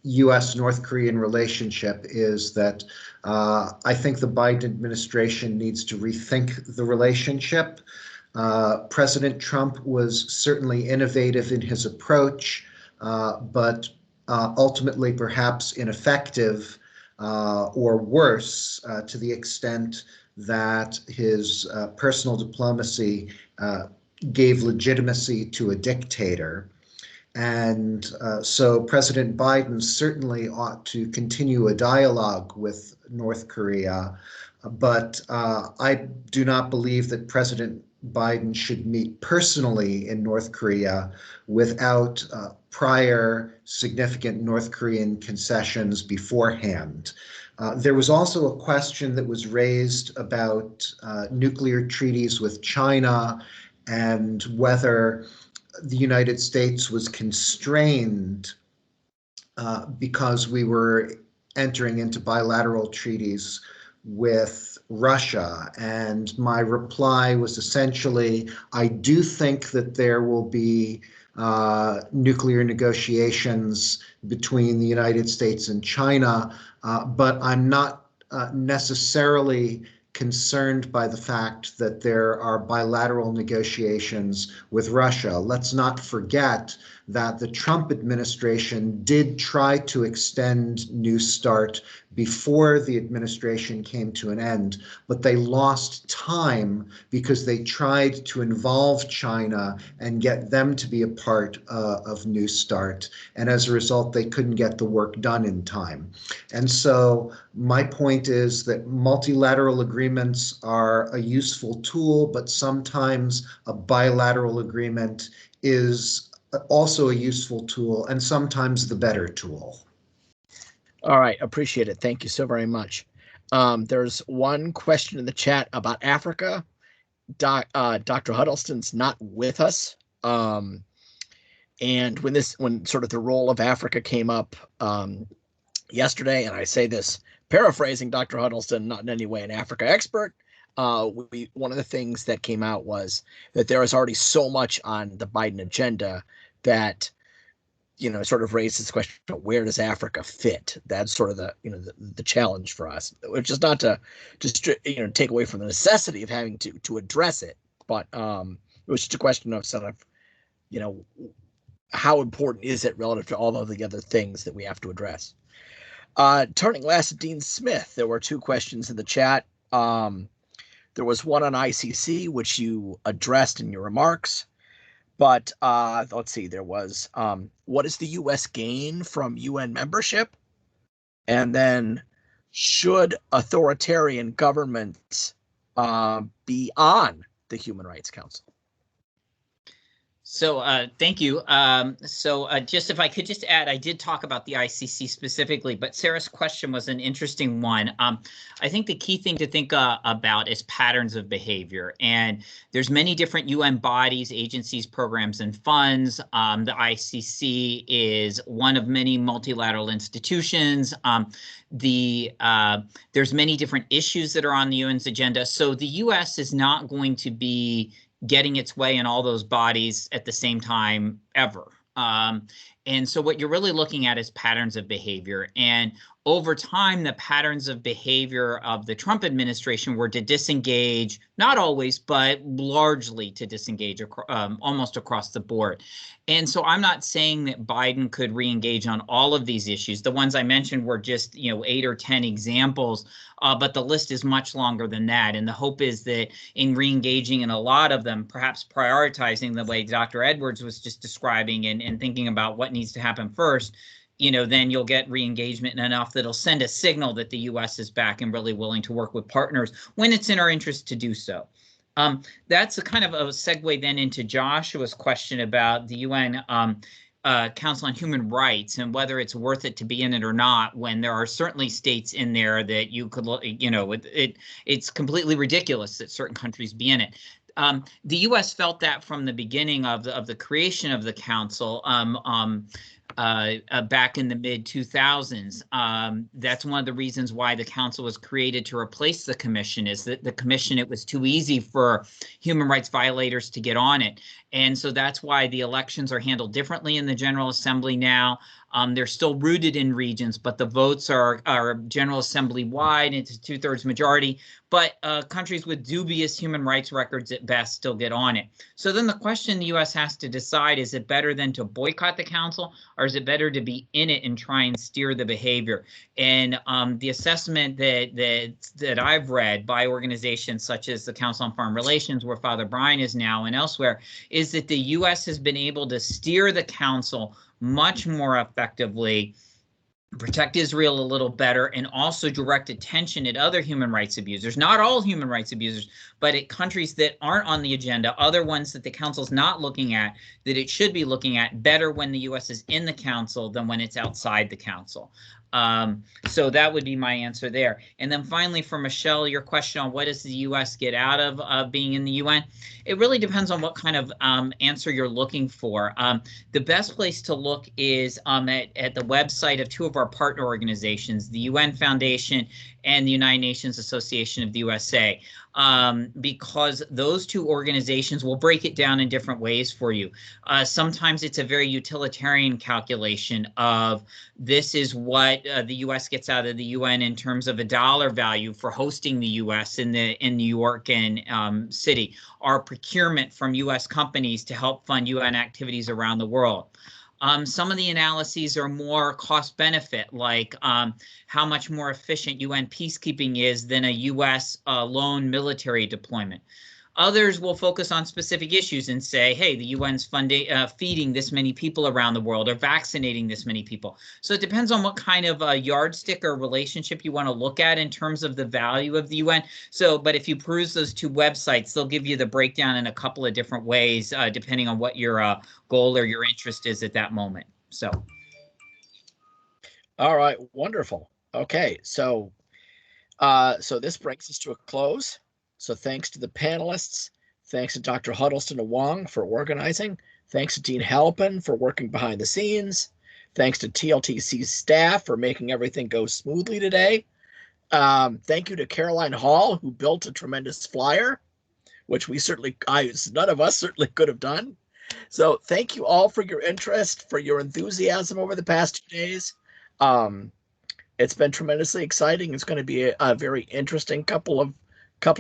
U.S.-North Korean relationship is that I think the Biden administration needs to rethink the relationship. President Trump was certainly innovative in his approach, but ultimately perhaps ineffective or worse to the extent that his personal diplomacy gave legitimacy to a dictator. And so President Biden certainly ought to continue a dialogue with North Korea, but I do not believe that President Biden should meet personally in North Korea without prior significant North Korean concessions beforehand. There was also a question that was raised about nuclear treaties with China and whether the United States was constrained because we were entering into bilateral treaties with Russia. And my reply was essentially, I do think that there will be nuclear negotiations between the United States and China, but I'm not necessarily concerned by the fact that there are bilateral negotiations with Russia. Let's not forget that the Trump administration did try to extend New START before the administration came to an end, but they lost time because they tried to involve China and get them to be a part of New START. And as a result, they couldn't get the work done in time. And so my point is that multilateral agreements are a useful tool, but sometimes a bilateral agreement is also a useful tool and sometimes the better tool. All right, appreciate it. Thank you so very much. There's one question in the chat about Africa. Dr. Huddleston's not with us. And when sort of the role of Africa came up yesterday, and I say this paraphrasing Dr. Huddleston, not in any way an Africa expert, one of the things that came out was that there is already so much on the Biden agenda that, sort of raises the question, where does Africa fit? That's sort of the challenge for us, which is not to just, take away from the necessity of having to address it, but it was just a question of sort of, how important is it relative to all of the other things that we have to address? Turning last to Dean Smith, there were two questions in the chat. There was one on ICC, which you addressed in your remarks. But let's see, there was, what is the U.S. gain from UN membership? And then, should authoritarian governments be on the Human Rights Council? So thank you. Just if I could just add, I did talk about the ICC specifically, but Sarah's question was an interesting one. I think the key thing to think about is patterns of behavior. And there's many different UN bodies, agencies, programs, and funds. The ICC is one of many multilateral institutions. There's many different issues that are on the UN's agenda. So the US is not going to be getting its way in all those bodies at the same time ever. And so what you're really looking at is patterns of behavior. And over time, the patterns of behavior of the Trump administration were to disengage, not always, but largely to disengage almost across the board. And so I'm not saying that Biden could re-engage on all of these issues. The ones I mentioned were just 8 or 10 examples, but the list is much longer than that. And the hope is that in re-engaging in a lot of them, perhaps prioritizing the way Dr. Edwards was just describing and thinking about what needs to happen first, then you'll get re-engagement enough that'll send a signal that the U.S. is back and really willing to work with partners when it's in our interest to do so. That's a kind of a segue then into Joshua's question about the UN Council on Human Rights and whether it's worth it to be in it or not, when there are certainly states in there that you could, it's completely ridiculous that certain countries be in it. The U.S. felt that from the beginning of the creation of the council. back in the mid 2000s. That's one of the reasons why the council was created to replace the commission, is that the commission, it was too easy for human rights violators to get on it. And so that's why the elections are handled differently in the General Assembly now. They're still rooted in regions, but the votes are General Assembly wide. It's a 2/3 majority, but countries with dubious human rights records at best still get on it. So then the question the U.S. has to decide, is it better than to boycott the council, or is it better to be in it and try and steer the behavior? And the assessment that I've read by organizations such as the Council on Foreign Relations, where Father Brian is now, and elsewhere, is that the U.S. has been able to steer the council much more effectively, protect Israel a little better, and also direct attention at other human rights abusers. Not all human rights abusers, but at countries that aren't on the agenda, other ones that the council's not looking at, that it should be looking at better when the U.S. is in the council than when it's outside the council. So that would be my answer there. And then finally, for Michelle, your question on what does the U.S. get out of being in the UN? It really depends on what kind of answer you're looking for. The best place to look is at the website of two of our partner organizations, the UN Foundation and the United Nations Association of the USA, because those two organizations will break it down in different ways for you. Sometimes it's a very utilitarian calculation of this is what the U.S. gets out of the UN in terms of a dollar value for hosting the U.S. in New York and City, our procurement from U.S. companies to help fund UN activities around the world. Some of the analyses are more cost benefit, like how much more efficient UN peacekeeping is than a US lone military deployment. Others will focus on specific issues and say, hey, the UN's feeding this many people around the world or vaccinating this many people. So it depends on what kind of yardstick or relationship you want to look at in terms of the value of the UN. So, but if you peruse those two websites, they'll give you the breakdown in a couple of different ways, depending on what your goal or your interest is at that moment. So. All right, wonderful. Okay, so this brings us to a close. So thanks to the panelists, thanks to Dr. Huddleston and Huang for organizing, thanks to Dean Halpin for working behind the scenes, thanks to TLTC's staff for making everything go smoothly today. Thank you to Caroline Hall, who built a tremendous flyer, which none of us certainly could have done. So thank you all for your interest, for your enthusiasm over the past 2 days. It's been tremendously exciting. It's going to be a very interesting couple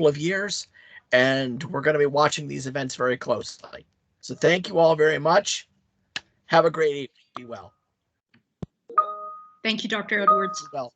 of years, and we're going to be watching these events very closely. So thank you all very much. Have a great evening. Be well. Thank you, Dr. Edwards. Well.